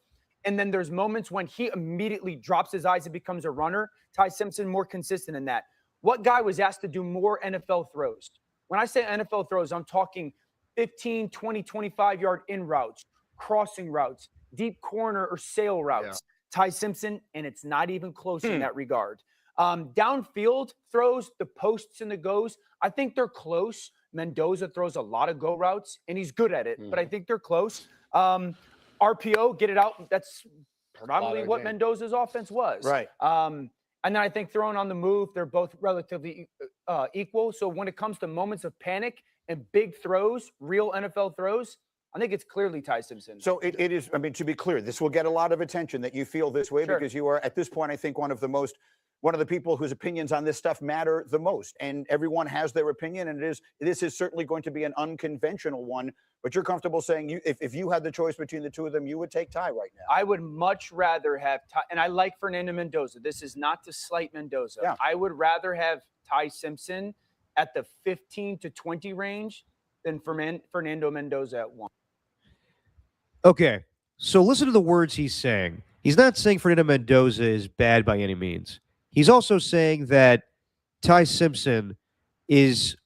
And then there's moments when he immediately drops his eyes and becomes a runner. Ty Simpson more consistent in that. What guy was asked to do more NFL throws? When I say NFL throws, I'm talking 15, 20, 25-yard in routes, crossing routes, deep corner or sail routes. Ty Simpson, and it's not even close in that regard. Downfield throws, the posts and the goes, I think they're close. Mendoza throws a lot of go routes, and he's good at it, but I think they're close. RPO, get it out. That's predominantly what Mendoza's offense was.
Right.
And then I think throwing on the move, they're both relatively equal. So when it comes to moments of panic and big throws, real NFL throws, I think it's clearly Ty Simpson.
So it is, I mean, to be clear, this will get a lot of attention that you feel this way because you are, at this point, I think one of the people whose opinions on this stuff matter the most. And everyone has their opinion, and this is certainly going to be an unconventional one. But you're comfortable saying if you had the choice between the two of them, you would take Ty right now.
I would much rather have Ty, and I like Fernando Mendoza. This is not to slight Mendoza.
Yeah.
I would rather have Ty Simpson at the 15 to 20 range than Fernando Mendoza at 1.
Okay, so listen to the words he's saying. He's not saying Fernando Mendoza is bad by any means. He's also saying that Ty Simpson he's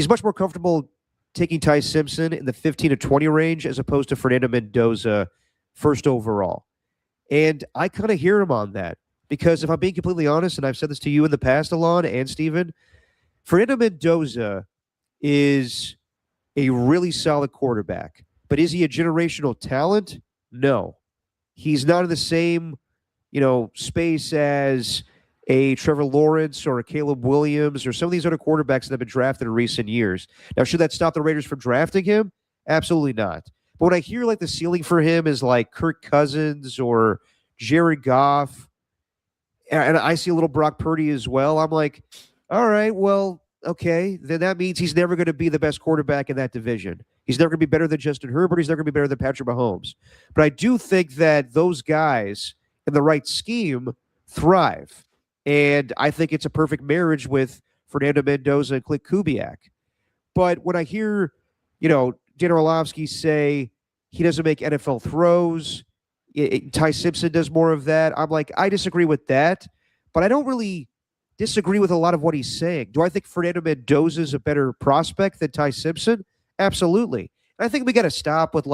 much more comfortable taking Ty Simpson in the 15 to 20 range as opposed to Fernando Mendoza first overall. And I kind of hear him on that because if I'm being completely honest, and I've said this to you in the past, Alon and Steven, Fernando Mendoza is a really solid quarterback. But is he a generational talent? No. He's not in the same, space as a Trevor Lawrence or a Caleb Williams or some of these other quarterbacks that have been drafted in recent years. Now, should that stop the Raiders from drafting him? Absolutely not. But when I hear the ceiling for him is like Kirk Cousins or Jared Goff, and I see a little Brock Purdy as well, I'm like, all right, well, okay, then that means he's never going to be the best quarterback in that division. He's never going to be better than Justin Herbert. He's never going to be better than Patrick Mahomes. But I do think that those guys in the right scheme thrive. And I think it's a perfect marriage with Fernando Mendoza and Clint Kubiak. But when I hear, Dan Orlovsky say he doesn't make NFL throws, Ty Simpson does more of that, I'm like, I disagree with that. But I don't really disagree with a lot of what he's saying. Do I think Fernando Mendoza is a better prospect than Ty Simpson? Absolutely. And I think we got to stop with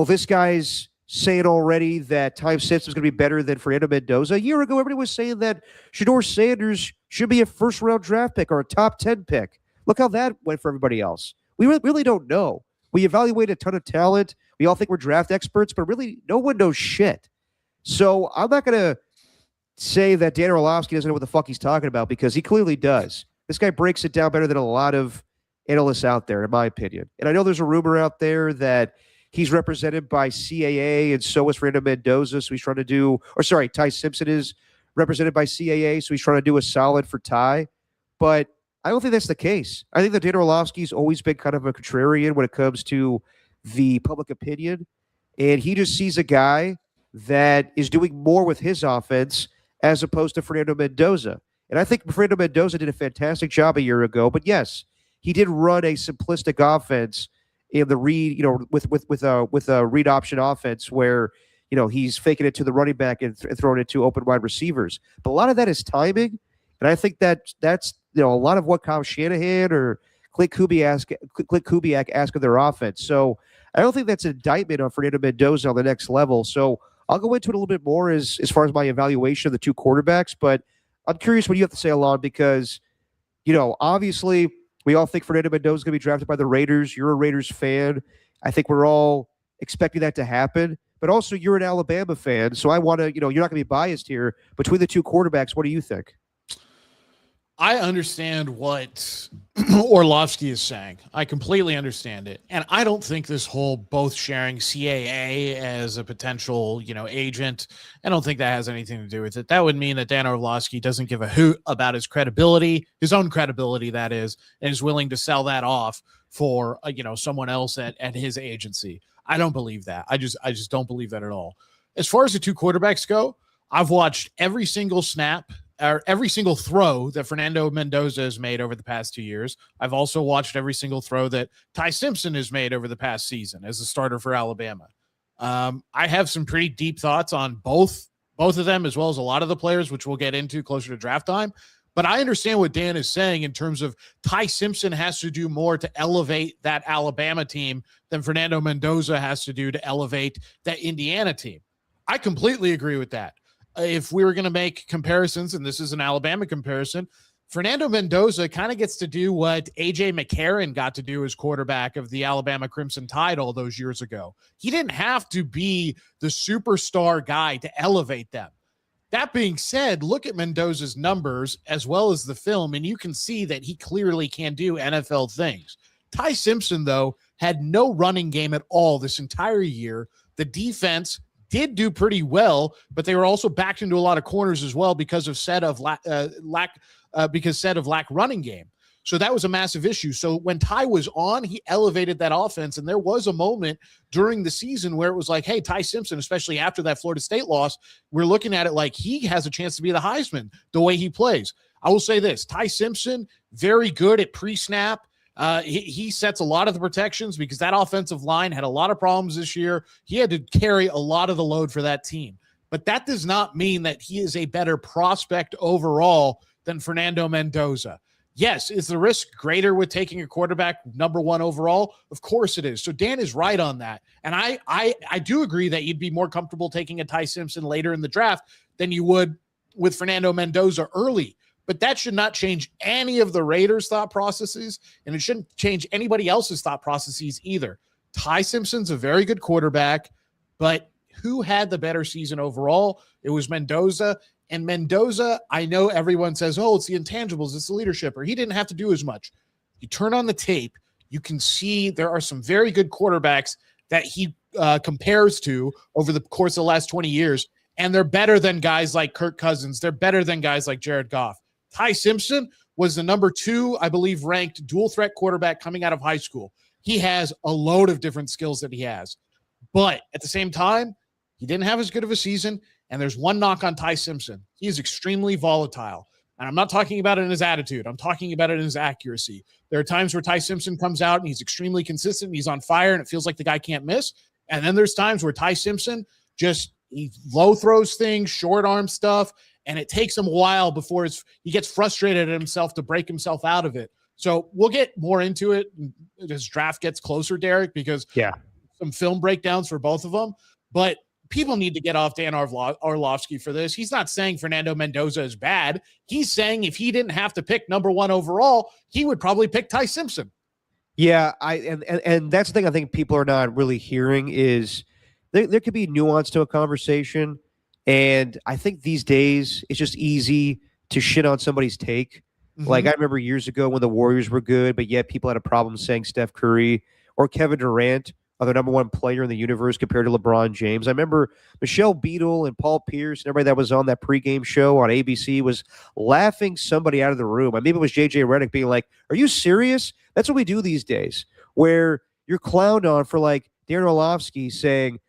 this guy's saying already that Ty Simpson's going to be better than Fernando Mendoza. A year ago, everybody was saying that Shedeur Sanders should be a first-round draft pick or a top 10 pick. Look how that went for everybody else. We really don't know. We evaluate a ton of talent. We all think we're draft experts, but really no one knows shit. So I'm not going to say that Dan Orlovsky doesn't know what the fuck he's talking about because he clearly does. This guy breaks it down better than a lot of analysts out there, in my opinion. And I know there's a rumor out there that he's represented by CAA, and so is Fernando Mendoza. So he's trying to do, Ty Simpson is represented by CAA, so he's trying to do a solid for Ty. But I don't think that's the case. I think that Dan Orlovsky's always been kind of a contrarian when it comes to the public opinion. And he just sees a guy that is doing more with his offense as opposed to Fernando Mendoza. And I think Fernando Mendoza did a fantastic job a year ago. But yes, he did run a simplistic offense in the read, with a read option offense where, he's faking it to the running back and throwing it to open wide receivers. But a lot of that is timing. And I think that's a lot of what Kyle Shanahan or Clint Kubiak ask of their offense. So I don't think that's an indictment on Fernando Mendoza on the next level. So I'll go into it a little bit more as far as my evaluation of the two quarterbacks. But I'm curious what you have to say, Alon, because, obviously we all think Fernando Mendoza is going to be drafted by the Raiders. You're a Raiders fan. I think we're all expecting that to happen. But also you're an Alabama fan. So I want to, you're not going to be biased here. Between the two quarterbacks, what do you think?
I understand what Orlovsky is saying. I completely understand it. And I don't think this whole both sharing CAA as a potential, agent, I don't think that has anything to do with it. That would mean that Dan Orlovsky doesn't give a hoot about his credibility, his own credibility, that is, and is willing to sell that off for, someone else at his agency. I don't believe that. I just don't believe that at all. As far as the two quarterbacks go, I've watched every single snap every single throw that Fernando Mendoza has made over the past 2 years. I've also watched every single throw that Ty Simpson has made over the past season as a starter for Alabama. I have some pretty deep thoughts on both of them, as well as a lot of the players, which we'll get into closer to draft time. But I understand what Dan is saying in terms of Ty Simpson has to do more to elevate that Alabama team than Fernando Mendoza has to do to elevate that Indiana team. I completely agree with that. If we were going to make comparisons, and this is an Alabama comparison, Fernando Mendoza kind of gets to do what A.J. McCarron got to do as quarterback of the Alabama Crimson Tide all those years ago. He didn't have to be the superstar guy to elevate them. That being said, look at Mendoza's numbers as well as the film, and you can see that he clearly can do NFL things. Ty Simpson, though, had no running game at all this entire year. The defense did do pretty well, but they were also backed into a lot of corners as well because of lack running game. So that was a massive issue. So when Ty was on, he elevated that offense. And there was a moment during the season where it was like, hey, Ty Simpson, especially after that Florida State loss, we're looking at it like he has a chance to be the Heisman the way he plays. I will say this, Ty Simpson, very good at pre-snap. He sets a lot of the protections because that offensive line had a lot of problems this year. He had to carry a lot of the load for that team. But that does not mean that he is a better prospect overall than Fernando Mendoza. Yes, is the risk greater with taking a quarterback number 1 overall? Of course it is. So Dan is right on that. And I do agree that you'd be more comfortable taking a Ty Simpson later in the draft than you would with Fernando Mendoza early. But that should not change any of the Raiders' thought processes, and it shouldn't change anybody else's thought processes either. Ty Simpson's a very good quarterback, but who had the better season overall? It was Mendoza. And Mendoza, I know everyone says, oh, it's the intangibles, it's the leadership, or he didn't have to do as much. You turn on the tape, you can see there are some very good quarterbacks that he compares to over the course of the last 20 years, and they're better than guys like Kirk Cousins. They're better than guys like Jared Goff. Ty Simpson was the number 2, I believe, ranked dual threat quarterback coming out of high school. He has a load of different skills that he has. But at the same time, he didn't have as good of a season. And there's one knock on Ty Simpson. He is extremely volatile. And I'm not talking about it in his attitude. I'm talking about it in his accuracy. There are times where Ty Simpson comes out and he's extremely consistent. And he's on fire and it feels like the guy can't miss. And then there's times where Ty Simpson he low throws things, short arm stuff. And it takes him a while before he gets frustrated at himself to break himself out of it. So we'll get more into it as draft gets closer, Derek, because some film breakdowns for both of them. But people need to get off Dan Orlovsky for this. He's not saying Fernando Mendoza is bad. He's saying if he didn't have to pick number 1 overall, he would probably pick Ty Simpson.
Yeah, and that's the thing I think people are not really hearing is there could be nuance to a conversation. And I think these days it's just easy to shit on somebody's take. Mm-hmm. Like I remember years ago when the Warriors were good, but yet people had a problem saying Steph Curry or Kevin Durant are the number 1 player in the universe compared to LeBron James. I remember Michelle Beadle and Paul Pierce and everybody that was on that pregame show on ABC was laughing somebody out of the room. Maybe it was JJ Redick being like, are you serious? That's what we do these days, where you're clowned on for like Darren Orlovsky saying,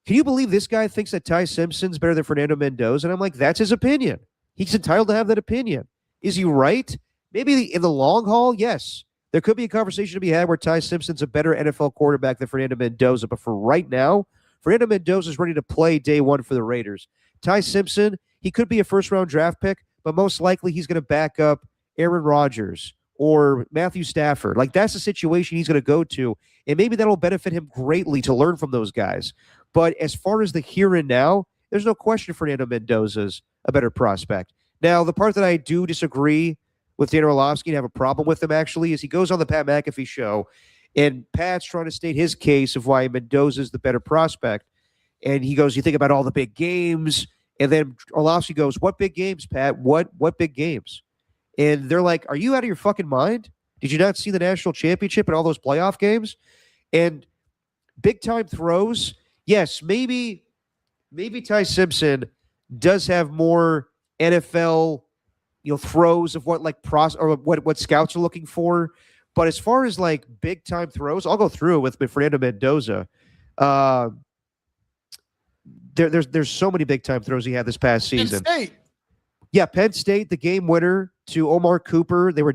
can you believe this guy thinks that Ty Simpson's better than Fernando Mendoza? And I'm like, that's his opinion. He's entitled to have that opinion. Is he right? Maybe in the long haul, yes. There could be a conversation to be had where Ty Simpson's a better NFL quarterback than Fernando Mendoza. But for right now, Fernando Mendoza is ready to play day 1 for the Raiders. Ty Simpson, he could be a first-round draft pick, but most likely he's going to back up Aaron Rodgers or Matthew Stafford. Like, that's the situation he's going to go to, and maybe that'll benefit him greatly to learn from those guys. But as far as the here and now, there's no question Fernando Mendoza's a better prospect. Now, the part that I do disagree with Dan Orlovsky and have a problem with him, actually, is he goes on the Pat McAfee show, and Pat's trying to state his case of why Mendoza's the better prospect. And he goes, you think about all the big games, and then Orlovsky goes, what big games, Pat? What big games? And they're like, are you out of your fucking mind? Did you not see the national championship and all those playoff games? And big-time throws, yes, maybe Ty Simpson does have more NFL throws of what what scouts are looking for. But as far as like big time throws, I'll go through with Fernando Mendoza. There's so many big time throws he had this past season. Yeah, Penn State, the game winner to Omar Cooper. They were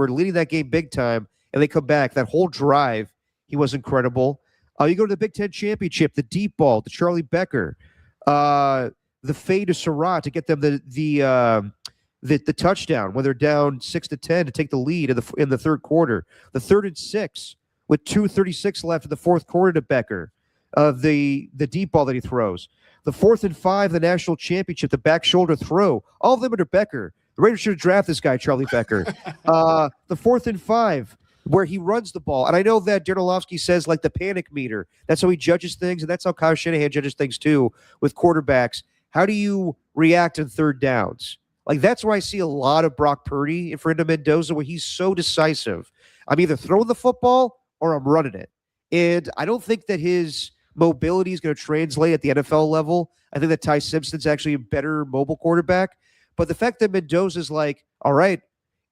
leading that game big time, and they come back. That whole drive, he was incredible. You go to the Big Ten championship, the deep ball to Charlie Becker, the fade to Surratt to get them the touchdown when they're down 6-10 to take the lead in the third quarter. The 3rd and 6 with 2:36 left in the fourth quarter to Becker. The deep ball that he throws. The 4th and 5, the national championship, the back shoulder throw. All of them under Becker. The Raiders should have drafted this guy, Charlie Becker. The 4th and 5, where he runs the ball. And I know that Darren Orlovsky says like the panic meter. That's how he judges things, and that's how Kyle Shanahan judges things too with quarterbacks. How do you react in third downs? Like that's where I see a lot of Brock Purdy and Fernando Mendoza, where he's so decisive. I'm either throwing the football or I'm running it. And I don't think that his mobility is going to translate at the NFL level. I think that Ty Simpson's actually a better mobile quarterback. But the fact that Mendoza's like, all right,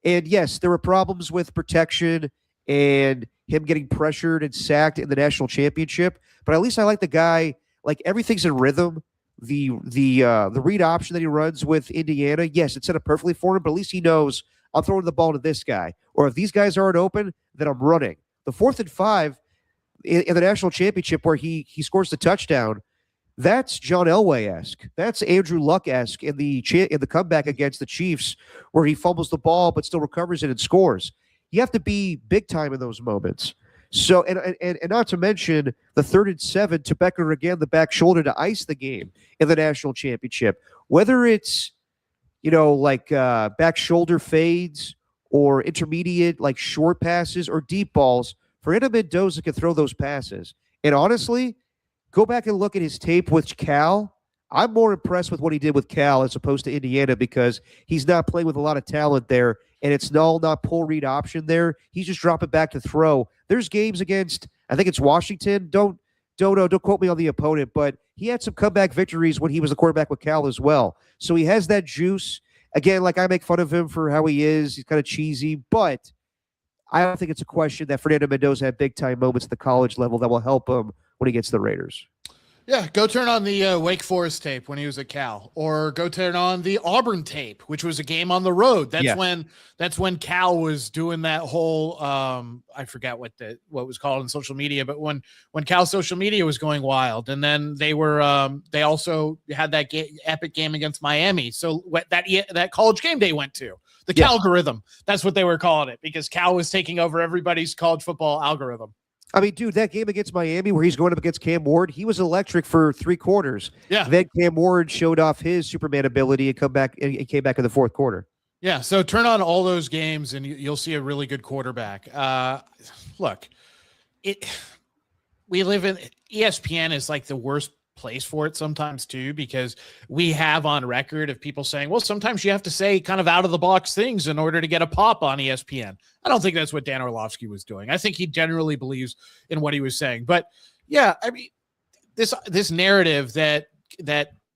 and yes, there were problems with protection and him getting pressured and sacked in the national championship. But at least I like the guy, like everything's in rhythm. The read option that he runs with Indiana, yes, it's set up perfectly for him, but at least he knows I'm throwing the ball to this guy. Or if these guys aren't open, then I'm running. The 4th and 5 in the national championship where he scores the touchdown, that's John Elway-esque. That's Andrew Luck-esque in the comeback against the Chiefs where he fumbles the ball but still recovers it and scores. You have to be big time in those moments. So, and not to mention the 3rd and 7 to Becker again, the back shoulder to ice the game in the national championship. Whether it's, back shoulder fades or intermediate, like short passes or deep balls, Fernando Mendoza can throw those passes. And honestly, go back and look at his tape with Cal. I'm more impressed with what he did with Cal as opposed to Indiana because he's not playing with a lot of talent there, and it's not pull read option there. He's just dropping back to throw. There's games against, I think it's Washington. Don't quote me on the opponent, but he had some comeback victories when he was a quarterback with Cal as well. So he has that juice. Again, like I make fun of him for how he is. He's kind of cheesy, but I don't think it's a question that Fernando Mendoza had big-time moments at the college level that will help him when he gets to the Raiders.
Yeah, go turn on the Wake Forest tape when he was at Cal, or go turn on the Auburn tape, which was a game on the road. That's when Cal was doing that whole I forgot what was called in social media, but when Cal's social media was going wild, and then they also had that epic game against Miami. So that college game day went to the Calgorithm. That's what they were calling it because Cal was taking over everybody's college football algorithm.
I mean, dude, that game against Miami where he's going up against Cam Ward, he was electric for 3 quarters.
Yeah.
Then Cam Ward showed off his Superman ability and came back in the fourth quarter.
Yeah, so turn on all those games and you'll see a really good quarterback. Look, we live in ESPN is like the worst place for it sometimes too, because we have on record of people saying, well, sometimes you have to say kind of out of the box things in order to get a pop on ESPN. I don't think that's what Dan Orlovsky was doing. I think he generally believes in what he was saying. But yeah, I mean, this narrative that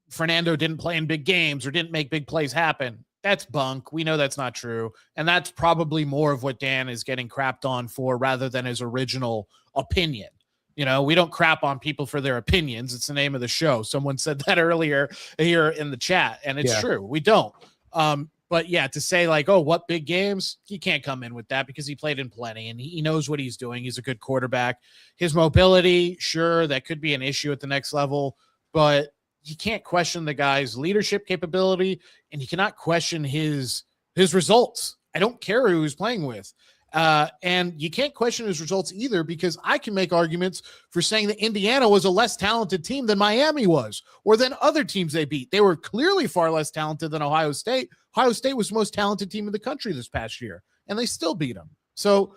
Fernando didn't play in big games or didn't make big plays happen, that's bunk. We know that's not true. And that's probably more of what Dan is getting crapped on for rather than his original opinion. You know, we don't crap on people for their opinions. It's the name of the show. Someone said that earlier here in the chat, and it's true. We don't. But yeah, to say like, oh, what big games? He can't come in with that because he played in plenty and he knows what he's doing. He's a good quarterback. His mobility, sure, that could be an issue at the next level, but you can't question the guy's leadership capability, and you cannot question his results. I don't care who he's playing with. And you can't question his results either, because I can make arguments for saying that Indiana was a less talented team than Miami was, or than other teams they beat. They were clearly far less talented than Ohio State. Ohio State was the most talented team in the country this past year, and they still beat them. So,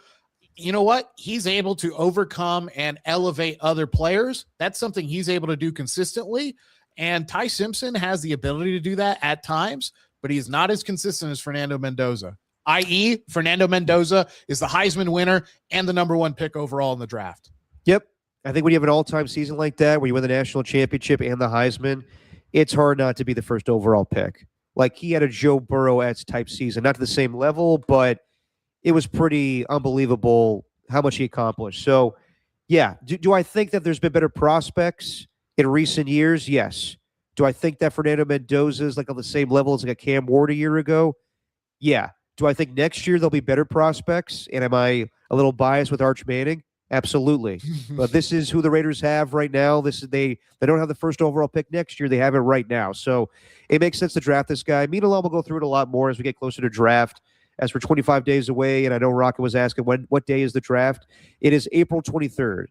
you know what? He's able to overcome and elevate other players. That's something he's able to do consistently. And Ty Simpson has the ability to do that at times, but he's not as consistent as Fernando Mendoza. i.e., Fernando Mendoza is the Heisman winner and the #1 pick overall in the draft.
Yep. I think when you have an all-time season like that, where you win the national championship and the Heisman, it's hard not to be the first overall pick. Like, he had a Joe Burrow-esque type season, not to the same level, but it was pretty unbelievable how much he accomplished. So, yeah, do I think that there's been better prospects in recent years? Yes. Do I think that Fernando Mendoza is like on the same level as like a Cam Ward a year ago? Yeah. Do I think next year there'll be better prospects? And am I a little biased with Arch Manning? Absolutely. But this is who the Raiders have right now. This is they don't have the first overall pick next year. They have it right now. So it makes sense to draft this guy. Meanwhile, we'll go through it a lot more as we get closer to draft. As we're 25 days away, and I know Rocket was asking what day is the draft. It is April 23rd.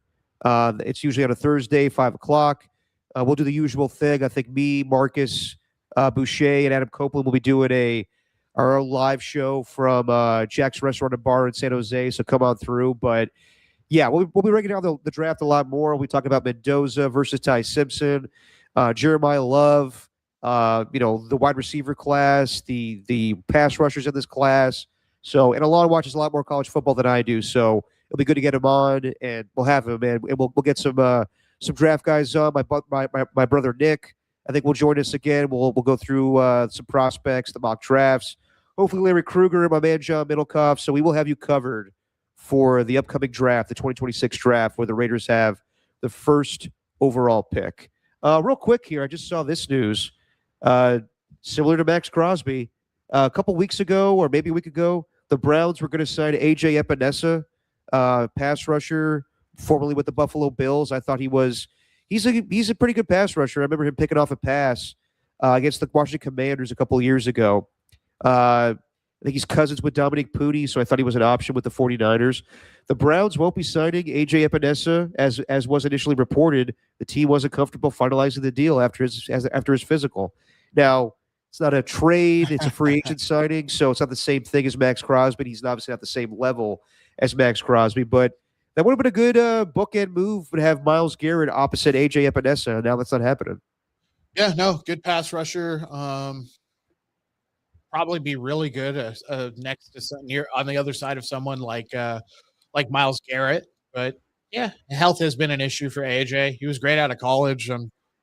It's usually on a Thursday, 5 o'clock. We'll do the usual thing. I think me, Marcus, Boucher, and Adam Copeland will be doing our live show from Jack's Restaurant and Bar in San Jose. So come on through. But yeah, we'll be breaking down the draft a lot more. We talk about Mendoza versus Ty Simpson, Jeremiah Love, the wide receiver class, the pass rushers in this class. So, and Alon watches a lot more college football than I do. So it'll be good to get him on, and we'll have him, and we'll get some draft guys on. My brother Nick, I think, will join us again. We'll go through some prospects, the mock drafts. Hopefully Larry Kruger and my man John Middlecoff. So we will have you covered for the upcoming draft, the 2026 draft, where the Raiders have the first overall pick. Real quick here, I just saw this news. Similar to Max Crosby, a couple weeks ago, or maybe a week ago, the Browns were going to sign AJ Epinesa, pass rusher, formerly with the Buffalo Bills. I thought he's a pretty good pass rusher. I remember him picking off a pass against the Washington Commanders a couple of years ago. I think he's cousins with Dominic Pooty, so I thought he was an option with the 49ers. The Browns won't be signing AJ Epinesa, as was initially reported. The team wasn't comfortable finalizing the deal after his physical. Now, it's not a trade; it's a free agent signing, so it's not the same thing as Max Crosby. He's obviously not the same level as Max Crosby, but that would have been a good bookend move to have Myles Garrett opposite AJ Epinesa. Now that's not happening.
Yeah, no, good pass rusher. Probably be really good next to near on the other side of someone like Myles Garrett. But yeah, health has been an issue for AJ. He was great out of college.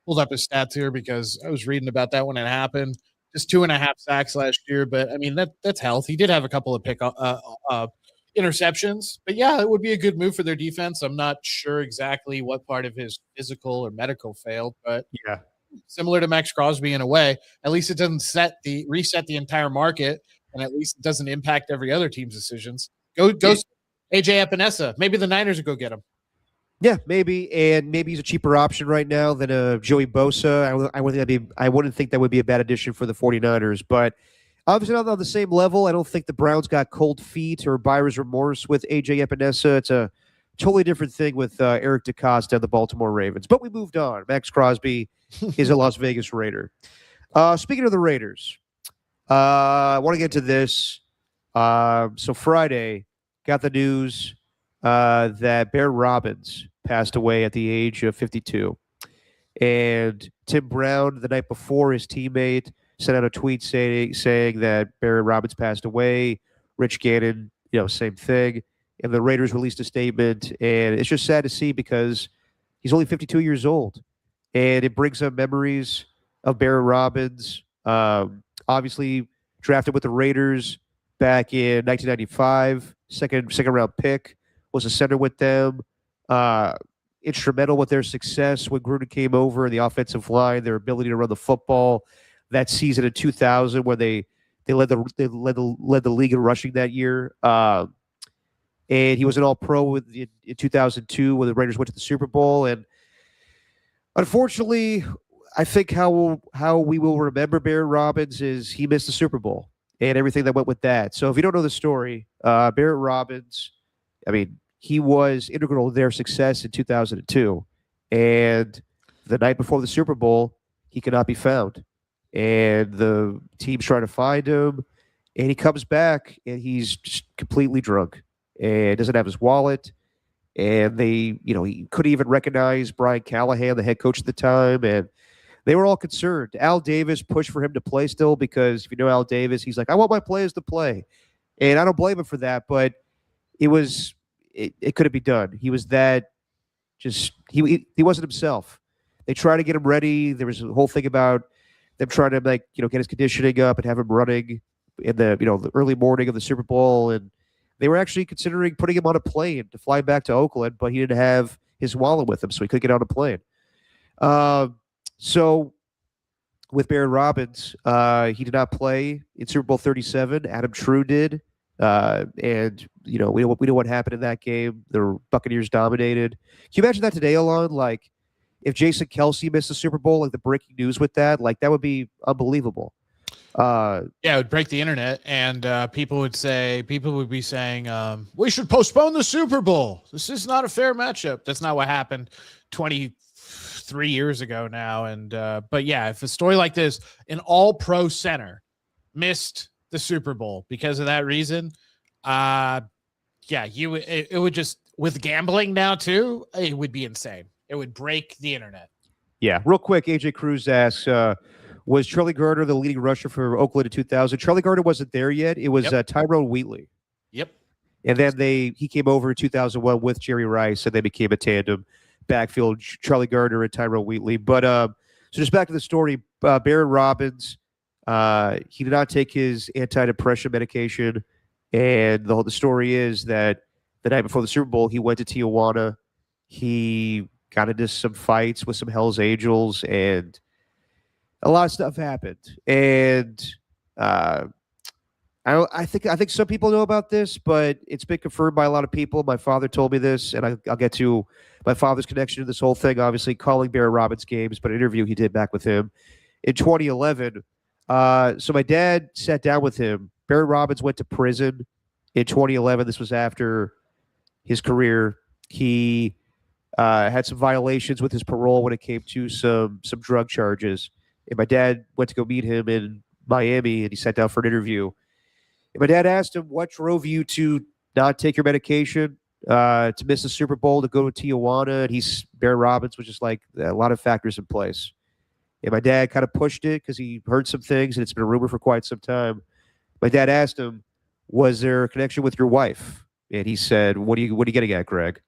Pulled up his stats here because I was reading about that when it happened. Just 2.5 sacks last year, but I mean that's health. He did have a couple of interceptions, but yeah, it would be a good move for their defense. I'm not sure exactly what part of his physical or medical failed, but
yeah,
similar to Max Crosby in a way. At least it doesn't reset the entire market, and at least it doesn't impact every other team's decisions. Go AJ Epinesa. Maybe the Niners will go get him.
Yeah, maybe, and maybe he's a cheaper option right now than Joey Bosa. I wouldn't think that would be a bad addition for the 49ers, but obviously not on the same level. I don't think the Browns got cold feet or buyer's remorse with AJ Epinesa. It's a totally different thing with Eric DeCosta and the Baltimore Ravens. But we moved on. Max Crosby is a Las Vegas Raider. Speaking of the Raiders, I want to get to this. So Friday, got the news that Barret Robbins passed away at the age of 52. And Tim Brown, the night before, his teammate, sent out a tweet saying that Barret Robbins passed away. Rich Gannon, same thing. And the Raiders released a statement. And it's just sad to see because he's only 52 years old. And it brings up memories of Barret Robbins. Obviously, drafted with the Raiders back in 1995. Second round pick. Was a center with them. Instrumental with their success when Gruden came over in the offensive line, their ability to run the football. That season in 2000, where they led the league in rushing that year. And he was an All-Pro in 2002 when the Raiders went to the Super Bowl. And unfortunately, I think how we will remember Barret Robbins is he missed the Super Bowl and everything that went with that. So if you don't know the story, Barret Robbins, I mean, he was integral to their success in 2002. And the night before the Super Bowl, he could not be found. And the team's trying to find him. And he comes back, and he's just completely drunk and doesn't have his wallet. And he couldn't even recognize Brian Callahan, the head coach at the time. And they were all concerned. Al Davis pushed for him to play still because if you know Al Davis, he's like, I want my players to play. And I don't blame him for that, but it couldn't be done. He was that just he wasn't himself. They tried to get him ready. There was a whole thing about them trying to get his conditioning up and have him running in the early morning of the Super Bowl, and they were actually considering putting him on a plane to fly back to Oakland, but he didn't have his wallet with him, so he couldn't get on a plane. So with Barret Robbins. He did not play in Super Bowl 37. Adam True did. And we know what happened in that game. The Buccaneers dominated. Can you imagine that today, Alon? Like, if Jason Kelsey missed the Super Bowl, like the breaking news with that, like that would be unbelievable.
Yeah, it would break the internet, and people would be saying, we should postpone the Super Bowl. This is not a fair matchup. That's not what happened 23 years ago now. And but yeah, if a story like this, an all-pro center missed the Super Bowl because of that reason, yeah, it would just, with gambling now too, it would be insane. It would break the internet.
Yeah, real quick, AJ Cruz asks, was Charlie Gardner the leading rusher for Oakland in 2000? Charlie Gardner wasn't there yet. It was Tyrone Wheatley.
Yep.
And then he came over in 2001 with Jerry Rice, and they became a tandem backfield, Charlie Gardner and Tyrone Wheatley. But so just back to the story, Barret Robbins, he did not take his antidepressant medication, and the story is that the night before the Super Bowl, he went to Tijuana. He got into some fights with some Hells Angels, and a lot of stuff happened. And I think some people know about this, but it's been confirmed by a lot of people. My father told me this, and I'll get to my father's connection to this whole thing, obviously calling Barret Robbins games, but an interview he did back with him in 2011. So my dad sat down with him. Barret Robbins went to prison in 2011. This was after his career. He had some violations with his parole when it came to some drug charges. And my dad went to go meet him in Miami, and he sat down for an interview. And my dad asked him, what drove you to not take your medication, to miss the Super Bowl, to go to Tijuana? And Barret Robbins was just like, a lot of factors in place. And my dad kind of pushed it because he heard some things, and it's been a rumor for quite some time. My dad asked him, was there a connection with your wife? And he said, what are you getting at, Greg?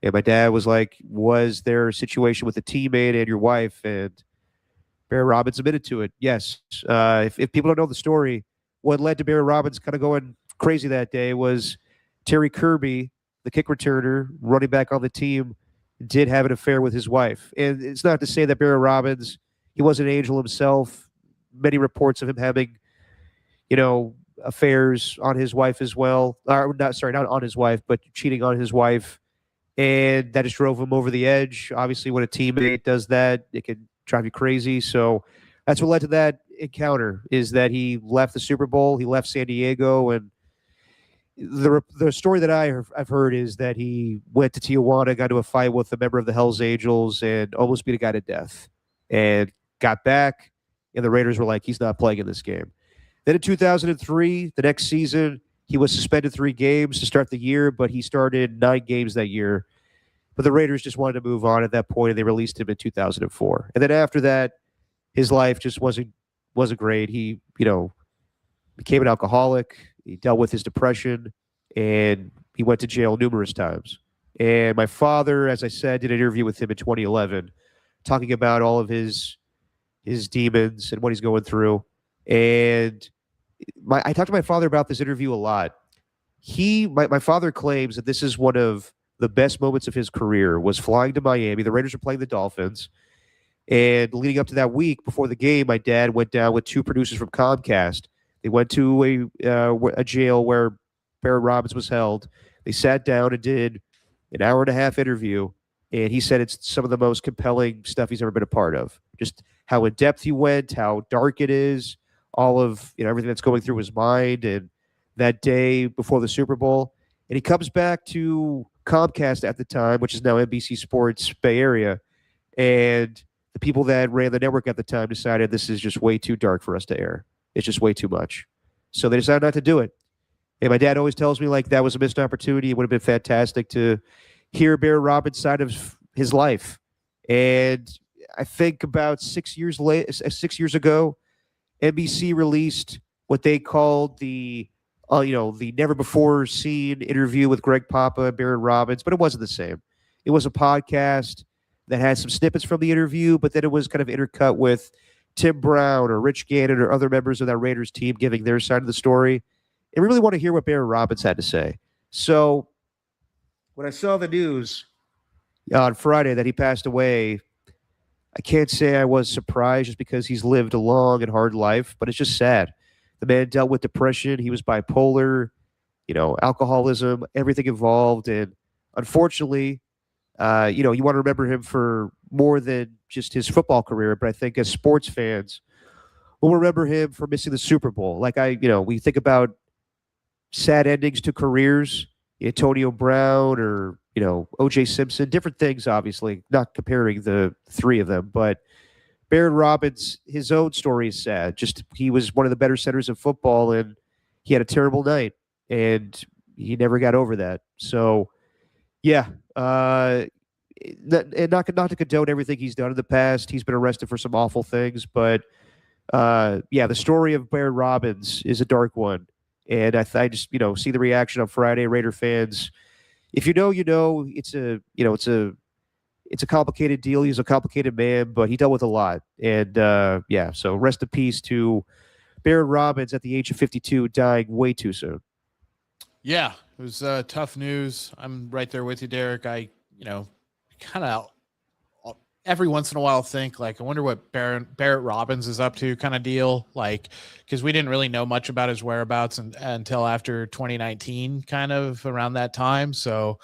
And my dad was like, was there a situation with a teammate and your wife? And Barret Robbins admitted to it. Yes. If people don't know the story, what led to Barret Robbins kind of going crazy that day was Terry Kirby, the kick returner, running back on the team, did have an affair with his wife. And it's not to say that Barret Robbins, he was an angel himself. Many reports of him having, affairs on his wife as well. Not on his wife, but cheating on his wife. And that just drove him over the edge. Obviously, when a teammate does that, it can drive you crazy. So that's what led to that encounter, is that he left the Super Bowl, he left San Diego, and the story that I've heard is that he went to Tijuana, got into a fight with a member of the Hells Angels, and almost beat a guy to death, and got back, and the Raiders were like, he's not playing in this game. Then in 2003, the next season, he was suspended 3 games to start the year, but he started 9 games that year. But the Raiders just wanted to move on at that point, and they released him in 2004. And then after that, his life just wasn't great. He, became an alcoholic. He dealt with his depression, and he went to jail numerous times. And my father, as I said, did an interview with him in 2011, talking about all of his demons and what he's going through. And I talked to my father about this interview a lot. My father claims that this is one of the best moments of his career, was flying to Miami. The Raiders are playing the Dolphins. And leading up to that week before the game, my dad went down with 2 producers from Comcast. They went to a jail where Barret Robbins was held. They sat down and did an hour-and-a-half interview. And he said it's some of the most compelling stuff he's ever been a part of. Just how in-depth he went, how dark it is, all of everything that's going through his mind, and that day before the Super Bowl. And he comes back to Comcast at the time, which is now NBC Sports Bay Area, and the people that ran the network at the time decided this is just way too dark for us to air. It's just way too much. So they decided not to do it. And my dad always tells me like that was a missed opportunity. It would have been fantastic to hear Barret Robbins' side of his life. And I think about 6 years ago, NBC released what they called the never before seen interview with Greg Papa and Barret Robbins, but it wasn't the same. It was a podcast that had some snippets from the interview, but then it was kind of intercut with Tim Brown or Rich Gannon or other members of that Raiders team giving their side of the story. And we really want to hear what Barret Robbins had to say. So when I saw the news on Friday that he passed away, I can't say I was surprised just because he's lived a long and hard life, but it's just sad. The man dealt with depression. He was bipolar, alcoholism, everything involved. And unfortunately, you want to remember him for more than just his football career, but I think as sports fans, we'll remember him for missing the Super Bowl. We think about sad endings to careers, Antonio Brown or, O.J. Simpson, different things, obviously, not comparing the three of them, but Barret Robbins, his own story is sad. Just he was one of the better centers in football, and he had a terrible night, and he never got over that. So, yeah, and not to condone everything he's done in the past. He's been arrested for some awful things, but the story of Barret Robbins is a dark one, and I just see the reaction on Friday, Raider fans. If you know, it's a complicated deal. He's a complicated man, but he dealt with a lot, and so rest in peace to Barret Robbins at the age of 52, dying way too soon.
Yeah, it was tough news. I'm right there with you, Derek. I kind of every once in a while think I wonder what Barret Robbins is up to kind of deal, because we didn't really know much about his whereabouts until after 2019, kind of around that time. So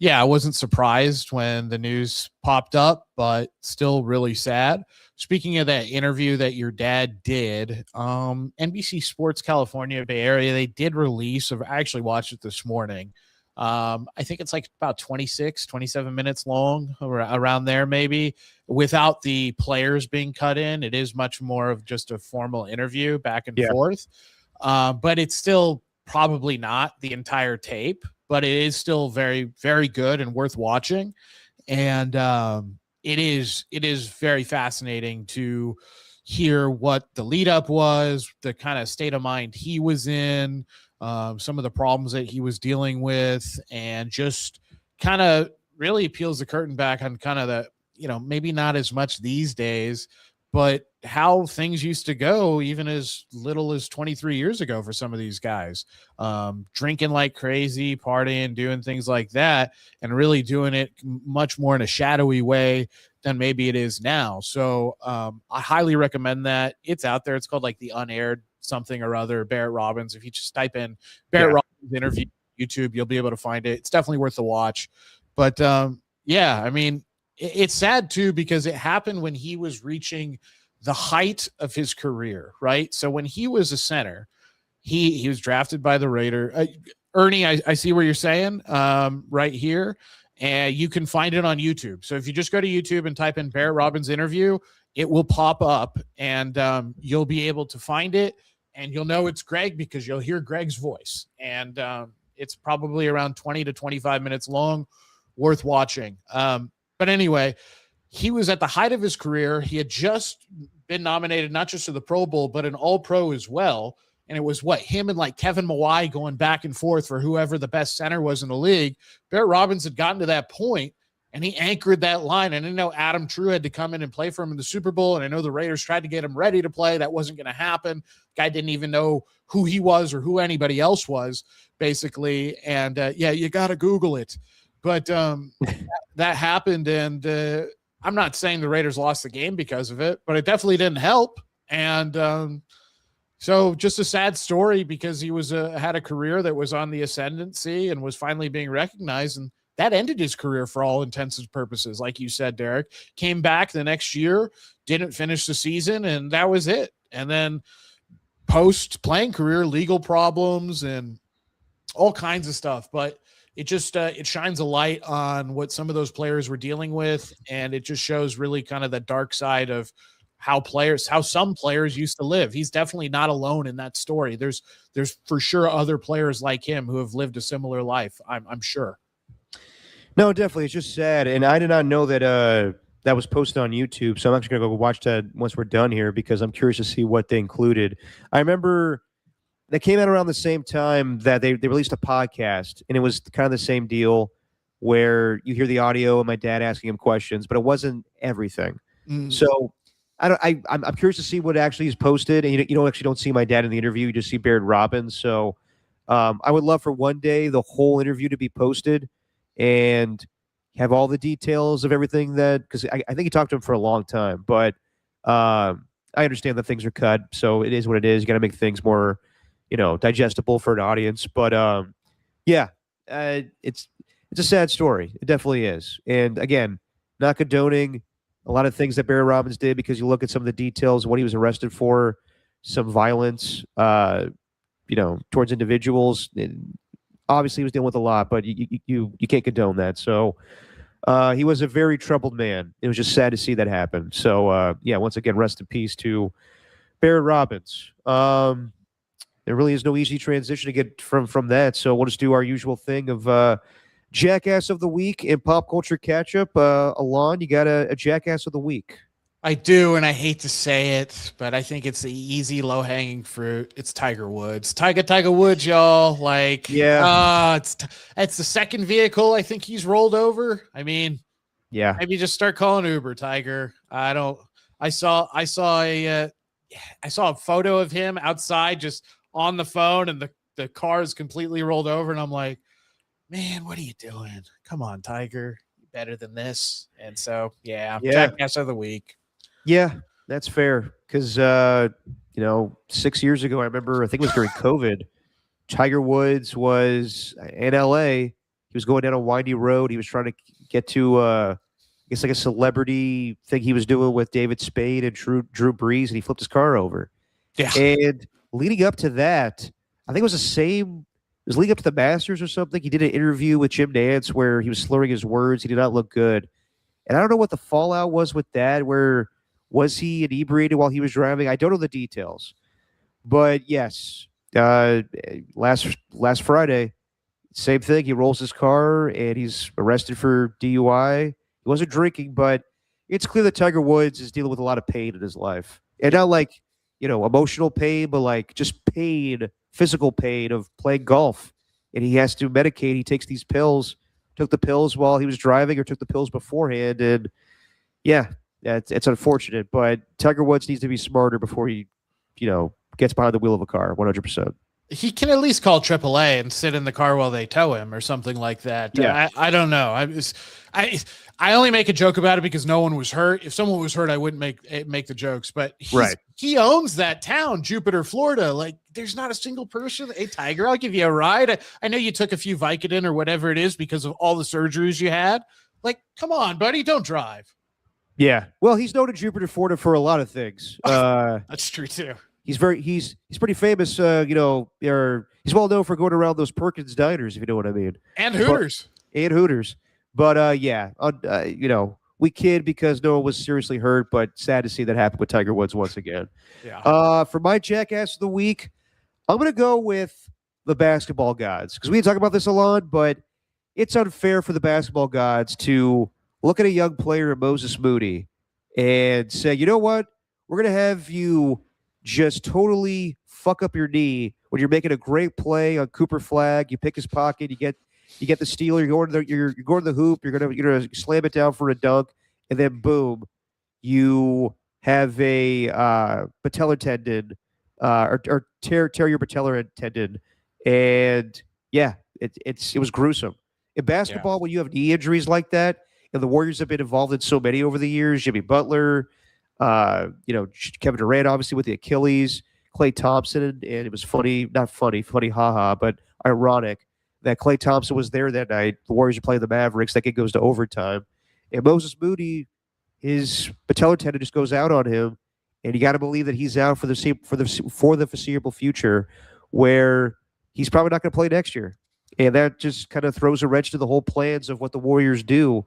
yeah, I wasn't surprised when the news popped up, but still really sad. Speaking of that interview that your dad did, NBC Sports California Bay Area, they did release, I actually watched it this morning. I think it's about 27 minutes long, around there maybe, without the players being cut in. It is much more of just a formal interview back and forth. But it's still probably not the entire tape, but it is still very, very good and worth watching. And it is very fascinating to hear what the lead up was, the kind of state of mind he was in, some of the problems that he was dealing with, and just kind of really peels the curtain back on kind of the, maybe not as much these days, but how things used to go even as little as 23 years ago for some of these guys, drinking like crazy, partying, doing things like that, and really doing it much more in a shadowy way than maybe it is now. So I highly recommend that. It's out there. It's called the Unaired something or other, Barret Robbins. If you just type in Barret Robbins interview YouTube, you'll be able to find it. It's definitely worth the watch. But I mean, it's sad too, because it happened when he was reaching the height of his career, right? So when he was a center, he was drafted by the Raider. Ernie, I see what you're saying right here, and you can find it on YouTube. So if you just go to YouTube and type in Barret Robbins interview, it will pop up, and you'll be able to find it, and you'll know it's Greg because you'll hear Greg's voice. And it's probably around 20 to 25 minutes long, worth watching. But anyway, he was at the height of his career. He had just been nominated not just to the Pro Bowl, but an All-Pro as well. And it was him and Kevin Mawai going back and forth for whoever the best center was in the league. Barret Robbins had gotten to that point, and he anchored that line. And I know Adam True had to come in and play for him in the Super Bowl, and I know the Raiders tried to get him ready to play. That wasn't going to happen. Guy didn't even know who he was or who anybody else was, basically. And you got to Google it. But that happened, and I'm not saying the Raiders lost the game because of it, but it definitely didn't help. And so just a sad story, because he was had a career that was on the ascendancy and was finally being recognized, and that ended his career for all intents and purposes. Like you said, Derek, came back the next year, didn't finish the season, and that was it. And then post-playing career, legal problems and all kinds of stuff. But it just it shines a light on what some of those players were dealing with, and it just shows really kind of the dark side of how some players used to live. He's definitely not alone in that story. There's for sure other players like him who have lived a similar life, I'm sure.
No, definitely. It's just sad. And I did not know that that was posted on YouTube. So I'm actually going to go watch that once we're done here, because I'm curious to see what they included. I remember they came out around the same time that they released a podcast, and it was kind of the same deal where you hear the audio and my dad asking him questions, but it wasn't everything. So I'm curious to see what actually is posted. And you don't see my dad in the interview. You just see Barret Robbins. So I would love for one day the whole interview to be posted. And have all the details of everything that, because I think he talked to him for a long time, but I understand that things are cut, so it is what it is. You got to make things more, digestible for an audience. But yeah, it's a sad story. It definitely is. And again, not condoning a lot of things that Barry Robbins did, because you look at some of the details of what he was arrested for, some violence, towards individuals. And obviously, he was dealing with a lot, but you can't condone that. So he was a very troubled man. It was just sad to see that happen. So yeah, once again, rest in peace to Barry Robbins. There really is no easy transition to get from that. So we'll just do our usual thing of Jackass of the Week and Pop Culture Catch-Up. Alon, you got a Jackass of the Week?
I do, and I hate to say it, but I think it's the easy, low-hanging fruit. It's Tiger Woods. Tiger Woods, y'all. Like,
yeah,
it's the second vehicle I think he's rolled over. I mean,
yeah,
maybe just start calling Uber, Tiger. I saw a photo of him outside just on the phone, and the car is completely rolled over, and I'm like, man, what are you doing? Come on, Tiger. You're better than this. And so, yeah. Jackass of the Week.
Yeah, that's fair. Because, 6 years ago, I remember, I think it was during COVID, Tiger Woods was in LA. He was going down a windy road. He was trying to get to, I guess, like a celebrity thing he was doing with David Spade and Drew Brees, and he flipped his car over.
Yeah.
And leading up to that, I think it was leading up to the Masters or something. He did an interview with Jim Nantz where he was slurring his words. He did not look good. And I don't know what the fallout was with that. Was he inebriated while he was driving? I don't know the details. But yes, last Friday, same thing. He rolls his car and he's arrested for DUI. He wasn't drinking, but it's clear that Tiger Woods is dealing with a lot of pain in his life. And not like, emotional pain, but like just pain, physical pain of playing golf. And he has to medicate. He takes these pills, took the pills while he was driving or took the pills beforehand. And yeah, it's unfortunate, but Tiger Woods needs to be smarter before he, gets behind the wheel of a car, 100%.
He can at least call AAA and sit in the car while they tow him or something like that.
Yeah.
I don't know. I only make a joke about it because no one was hurt. If someone was hurt, I wouldn't make the jokes. But he owns that town, Jupiter, Florida. Like, there's not a single person. Hey, Tiger, I'll give you a ride. I know you took a few Vicodin or whatever it is because of all the surgeries you had. Like, come on, buddy, don't drive.
Yeah. Well, he's known in Jupiter, Florida for a lot of things.
That's true too.
He's pretty famous. He's well known for going around those Perkins diners, if you know what I mean.
And Hooters.
But yeah, we kid because no one was seriously hurt, but sad to see that happen with Tiger Woods once again.
Yeah.
For my Jackass of the Week, I'm going to go with the basketball gods, because we didn't talk about this a lot, but it's unfair for the basketball gods to look at a young player, Moses Moody, and say, you know what? We're going to have you just totally fuck up your knee when you're making a great play on Cooper Flag. You pick his pocket, you get the steal, you're going to the hoop, you're gonna slam it down for a dunk, and then boom, you have a patellar tendon or tear your patellar tendon, and yeah, it was gruesome. In basketball, when you have knee injuries like that, and the Warriors have been involved in so many over the years, Jimmy Butler, Kevin Durant, obviously with the Achilles, Klay Thompson, and it was funny, haha, but ironic that Klay Thompson was there that night. The Warriors are playing the Mavericks. That game goes to overtime, and Moses Moody, his patellar tendon just goes out on him, and you got to believe that he's out for the foreseeable future, where he's probably not going to play next year, and that just kind of throws a wrench to the whole plans of what the Warriors do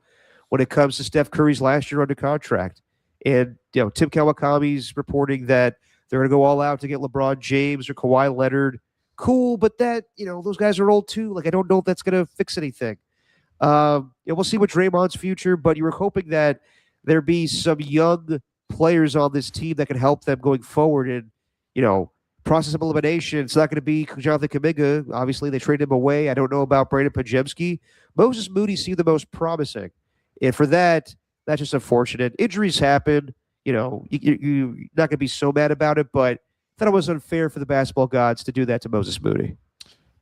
when it comes to Steph Curry's last year under contract. And Tim Kawakami's reporting that they're going to go all out to get LeBron James or Kawhi Leonard. Cool, but that those guys are old too. Like, I don't know if that's going to fix anything. We'll see with Draymond's future, but you were hoping that there be some young players on this team that can help them going forward. And process of elimination, it's not going to be Jonathan Kuminga. Obviously, they traded him away. I don't know about Brandon Pajemski. Moses Moody seemed the most promising, and for that, that's just unfortunate. Injuries happen. You're not going to be so mad about it, but I thought it was unfair for the basketball gods to do that to Moses Moody.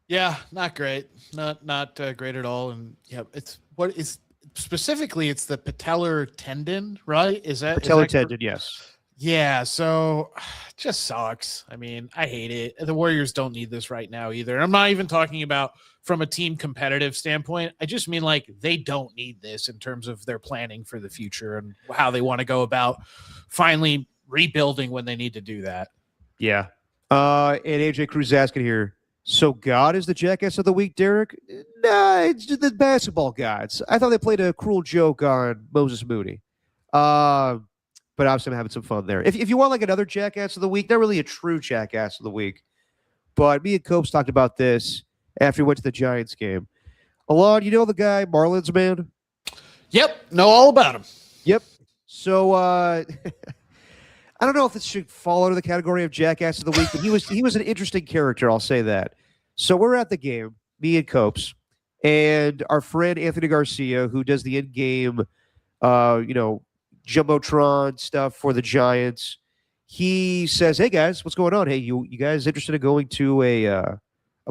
Yeah, not great. Not great at all. And yeah, specifically, it's the patellar tendon, right? Is that
Patellar tendon, yes.
Yeah, so it just sucks. I mean, I hate it. The Warriors don't need this right now either. I'm not even talking about from a team competitive standpoint. I just mean like they don't need this in terms of their planning for the future and how they want to go about finally rebuilding when they need to do that.
Yeah. And AJ Cruz asking here, so God is the jackass of the week, Derek? Nah, it's just the basketball gods. I thought they played a cruel joke on Moses Moody. But obviously I'm having some fun there. If you want like another jackass of the week, not really a true jackass of the week, but me and Copes talked about this after we went to the Giants game. Alon, you know the guy, Marlins man?
Yep, know all about him.
Yep. So I don't know if this should fall under the category of jackass of the week, but he was an interesting character, I'll say that. So we're at the game, me and Copes, and our friend Anthony Garcia, who does the in-game Jumbotron stuff for the Giants. He says, "Hey guys, what's going on? Hey, you guys interested in going to a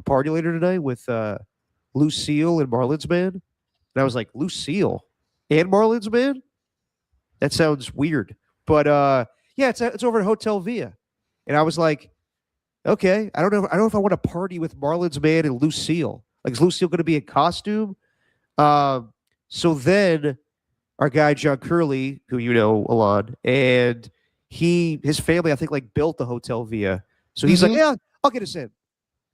party later tonight with Lucille and Marlins Man?" And I was like, "Lucille and Marlins Man? That sounds weird." But yeah, it's over at Hotel Via. And I was like, "Okay, I don't know if I want to party with Marlins Man and Lucille. Like, is Lucille going to be in costume?" So then our guy John Curley, who you know, Alon, and his family, I think, like built the Hotel Via. So he's like, "Yeah, I'll get us in."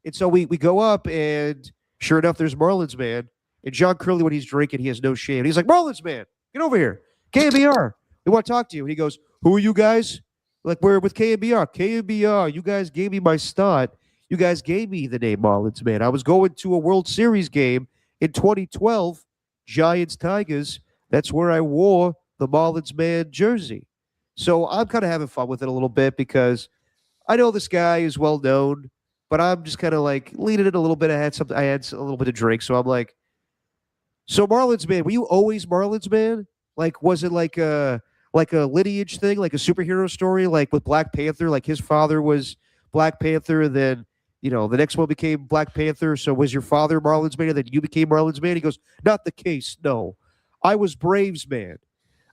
And so we go up, and sure enough, there's Marlins Man. And John Curley, when he's drinking, he has no shame. He's like, "Marlins Man, get over here. KNBR, we want to talk to you." And he goes, "Who are you guys?" Like, "We're with KNBR. KNBR, you guys gave me my start. You guys gave me the name Marlins Man. I was going to a World Series game in 2012, Giants Tigers. That's where I wore the Marlins Man jersey." So I'm kind of having fun with it a little bit because I know this guy is well known, but I'm just kind of like leaning it a little bit. I had a little bit of drink, so I'm like, "So Marlins Man, were you always Marlins Man? Like, was it like a lineage thing, like a superhero story, like with Black Panther? Like his father was Black Panther, and then the next one became Black Panther. So was your father Marlins Man, and then you became Marlins Man?" He goes, "Not the case. No, I was Braves Man.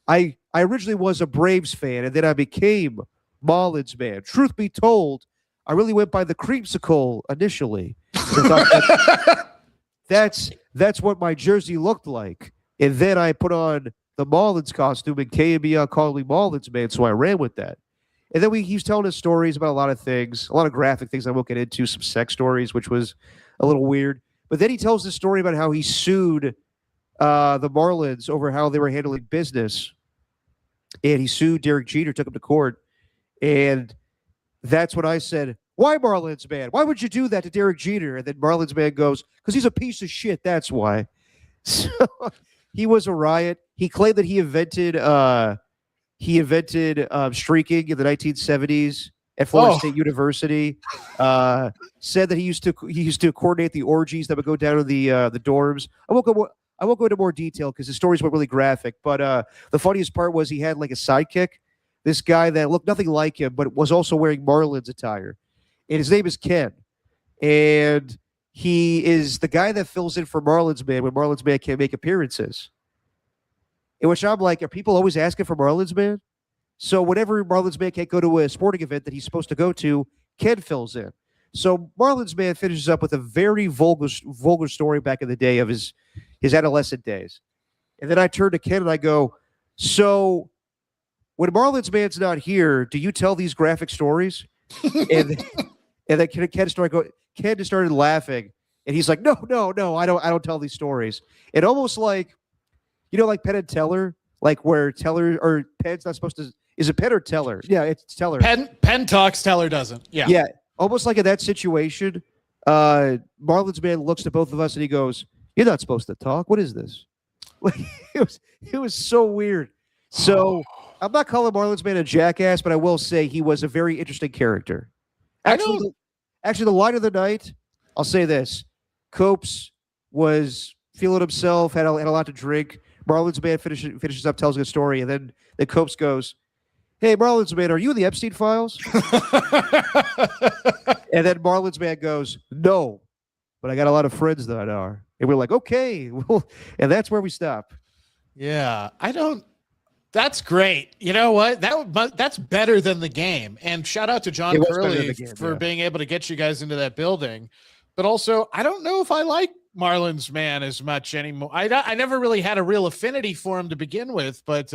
I originally was a Braves fan, and then I became Marlins Man. Truth be told, I really went by the creamsicle initially. That's what my jersey looked like. And then I put on the Marlins costume, and KNBR called me Marlins Man, so I ran with that." And then he's telling us stories about a lot of things, a lot of graphic things I won't get into, some sex stories, which was a little weird. But then he tells the story about how he sued the Marlins over how they were handling business. And he sued Derek Jeter, took him to court. And that's when I said, "Why Marlins Man? Why would you do that to Derek Jeter?" And then Marlins Man goes, "Because he's a piece of shit, that's why." So he was a riot. He claimed that he invented streaking in the 1970s at Florida State University. Said that he used to coordinate the orgies that would go down to the dorms. I won't go into more detail because the stories were really graphic. But the funniest part was he had like a sidekick, this guy that looked nothing like him, but was also wearing Marlins attire. And his name is Ken. And he is the guy that fills in for Marlins Man when Marlins Man can't make appearances. In which I'm like, are people always asking for Marlins Man? So whenever Marlins Man can't go to a sporting event that he's supposed to go to, Ken fills in. So Marlins Man finishes up with a very vulgar story back in the day of his adolescent days. And then I turn to Ken and I go, "So when Marlins Man's not here, do you tell these graphic stories?" and then Ken just started laughing. And he's like, no, I don't tell these stories. And almost like, like Penn and Teller, like where Teller or Penn's not supposed to, is it Penn or Teller? Yeah, it's Teller.
Penn talks, Teller doesn't. Yeah.
Yeah. Almost like in that situation, Marlins Man looks at both of us and he goes, "You're not supposed to talk. What is this?" It was so weird. So I'm not calling Marlins Man a jackass, but I will say he was a very interesting character. Actually, the line of the night, I'll say this. Copes was feeling himself, had a lot to drink. Marlins Man finishes up, tells a story, and then Copes goes, "Hey, Marlins Man, are you in the Epstein files?" And then Marlins Man goes, "No, but I got a lot of friends that are." And we're like, "Okay." And that's where we stop.
Yeah, I don't. That's great. You know what? That's better than the game. And shout out to John
It was better than
Curley
the game,
for
yeah.
being able to get you guys into that building. But also, I don't know if I like Marlins man as much anymore. I never really had a real affinity for him to begin with. But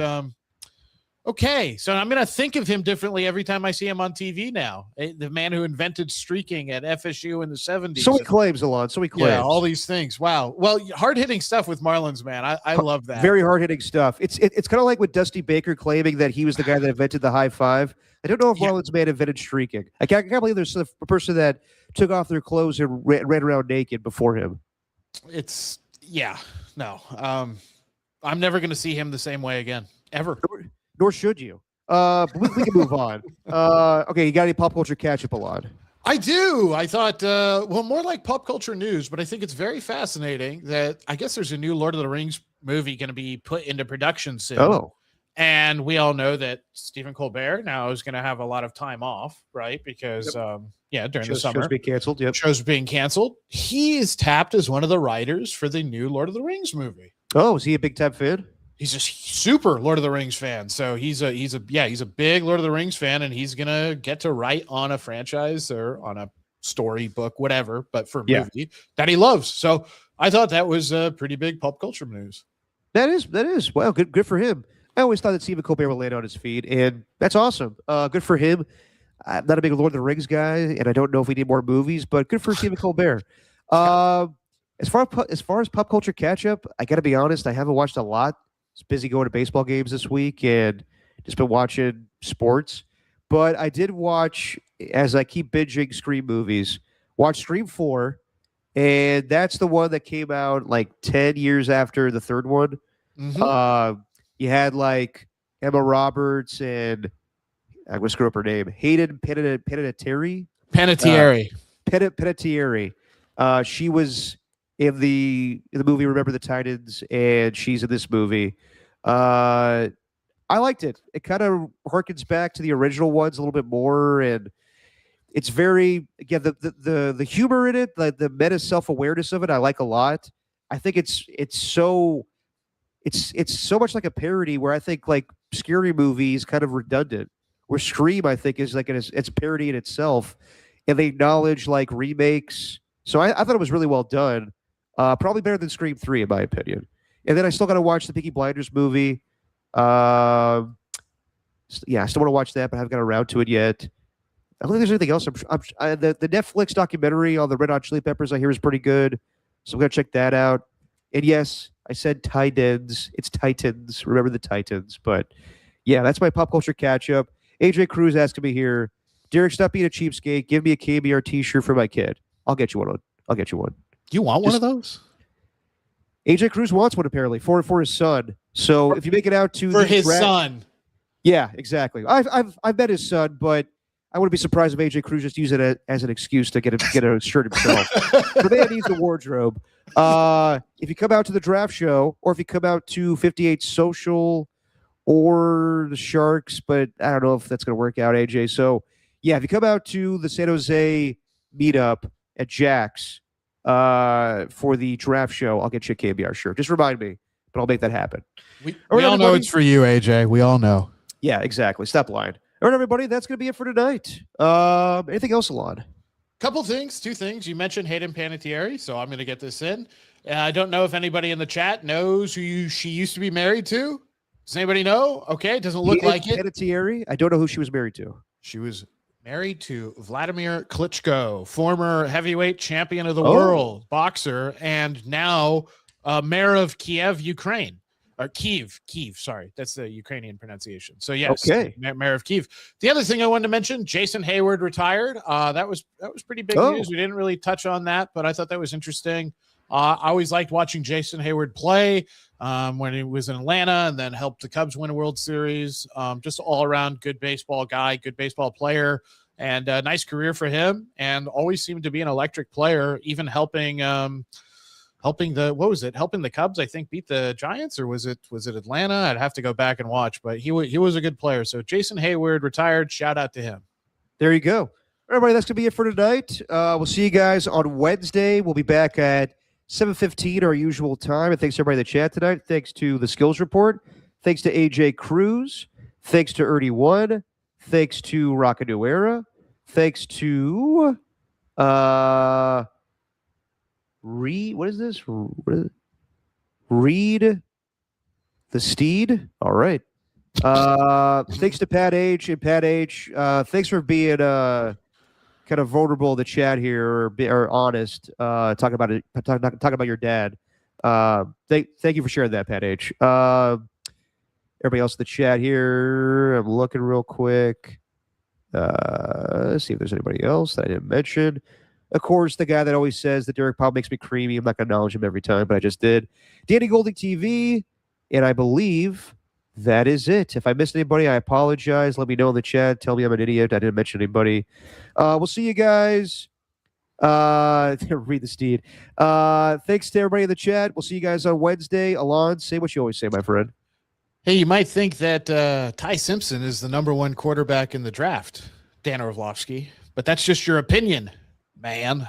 okay, so I'm going to think of him differently every time I see him on TV now. The man who invented streaking at FSU in the 70s.
So he claims a lot. So he claims.
Yeah, all these things. Wow. Well, hard-hitting stuff with Marlins, man. I love that.
Very hard-hitting stuff. It's kind of like with Dusty Baker claiming that he was the guy that invented the high five. I don't know if Marlins man invented streaking. I can't believe there's a person that took off their clothes and ran around naked before him.
No. I'm never going to see him the same way again, ever.
Nor should you. But we can move on. Okay, you got any pop culture catch-up, Alon?
I do. I thought, more like pop culture news, but I think it's very fascinating that I guess there's a new Lord of the Rings movie going to be put into production soon.
Oh.
And we all know that Stephen Colbert now is going to have a lot of time off, right? Because, during the summer.
Shows being canceled, yep.
Shows being canceled. He is tapped as one of the writers for the new Lord of the Rings movie.
Oh, is he a big-time fan?
He's a super Lord of the Rings fan. So he's a big Lord of the Rings fan, and he's gonna get to write on a franchise or on a storybook, whatever, but for a movie that he loves. So I thought that was a pretty big pop culture news.
That is. Wow, good for him. I always thought that Stephen Colbert would land on his feet, and that's awesome. Good for him. I'm not a big Lord of the Rings guy, and I don't know if we need more movies, but good for Stephen Colbert. As far as pop culture catch up, I got to be honest, I haven't watched a lot. I was busy going to baseball games this week and just been watching sports. But I did watch, as I keep binging Scream movies, watch Scream 4, and that's the one that came out like 10 years after the third one.
Mm-hmm.
You had like Emma Roberts and I'm going to screw up her name. Hayden Panettiere. Panettiere. She was in the movie Remember the Titans, and she's in this movie. I liked it. It kind of harkens back to the original ones a little bit more, and it's very the humor in it, like the meta self-awareness of it, I like a lot. I think it's so much like a parody where I think like Scary Movie is kind of redundant. Where Scream, I think, is like it's a parody in itself, and they acknowledge like remakes. So I thought it was really well done. Probably better than Scream 3, in my opinion. And then I still got to watch the Peaky Blinders movie. I still want to watch that, but I haven't got around to it yet. I don't think there's anything else. The Netflix documentary on the Red Hot Chili Peppers I hear is pretty good, so I'm going to check that out. And yes, I said Titans. It's Titans. Remember the Titans. But yeah, that's my pop culture catch-up. AJ Cruz asking me here, Derek, stop being a cheapskate. Give me a KBR t-shirt for my kid. I'll get you one.
You want one of those?
AJ Cruz wants one apparently for his son. So if you make it out to
son,
yeah, exactly. I've met his son, but I wouldn't be surprised if AJ Cruz just used it as an excuse to get a shirt himself. The man needs a wardrobe. If you come out to the draft show, or if you come out to 58 Social or the Sharks, but I don't know if that's going to work out, AJ. So yeah, if you come out to the San Jose meetup at Jack's for the draft show, I'll get you a KBR shirt. Just remind me, but I'll make that happen.
We all know it's for you, AJ. We all know.
Yeah, exactly. Stop lying. All right, everybody, that's going to be it for tonight. Anything else, Alon?
Two things. You mentioned Hayden Panettiere, so I'm going to get this in. I don't know if anybody in the chat knows who she used to be married to. Does anybody know? Okay, it doesn't look like it.
Panettiere? I don't know who she was married to.
She was married to Vladimir Klitschko, former heavyweight champion of the world, boxer, and now mayor of Kiev, Ukraine. Or Kiev, sorry. That's the Ukrainian pronunciation. So yes,
okay.
Mayor of Kiev. The other thing I wanted to mention, Jason Hayward retired. That was pretty big news. We didn't really touch on that, but I thought that was interesting. I always liked watching Jason Hayward play when he was in Atlanta and then helped the Cubs win a World Series. Just all around good baseball guy, good baseball player, and a nice career for him. And always seemed to be an electric player, even helping the Cubs, I think, beat the Giants, or was it Atlanta? I'd have to go back and watch, but he was a good player. So Jason Hayward retired. Shout out to him.
There you go. Everybody, that's going to be it for tonight. We'll see you guys on Wednesday. We'll be back at 7:15, our usual time. And thanks to everybody in the chat tonight. Thanks to the Skills Report. Thanks to AJ Cruz. Thanks to Ernie One. Thanks to Rocka New Era. Thanks to Reed. What is this? Reed the Steed. All right. Thanks to Pat H and Pat H. Thanks for being kind of vulnerable in the chat here, or honest. Talking about it. Talking about your dad. Thank you for sharing that, Pat H. Everybody else in the chat here. I'm looking real quick. Let's see if there's anybody else that I didn't mention. Of course, the guy that always says that Derek Powell makes me creamy. I'm not going to acknowledge him every time, but I just did. Danny Golding TV, and I believe that is it. If I missed anybody, I apologize. Let me know in the chat. Tell me I'm an idiot. I didn't mention anybody. We'll see you guys. Read the Steed. Thanks to everybody in the chat. We'll see you guys on Wednesday. Alon, say what you always say, my friend.
Hey, you might think that Ty Simpson is the #1 quarterback in the draft, Dan Orlovsky, but that's just your opinion, man.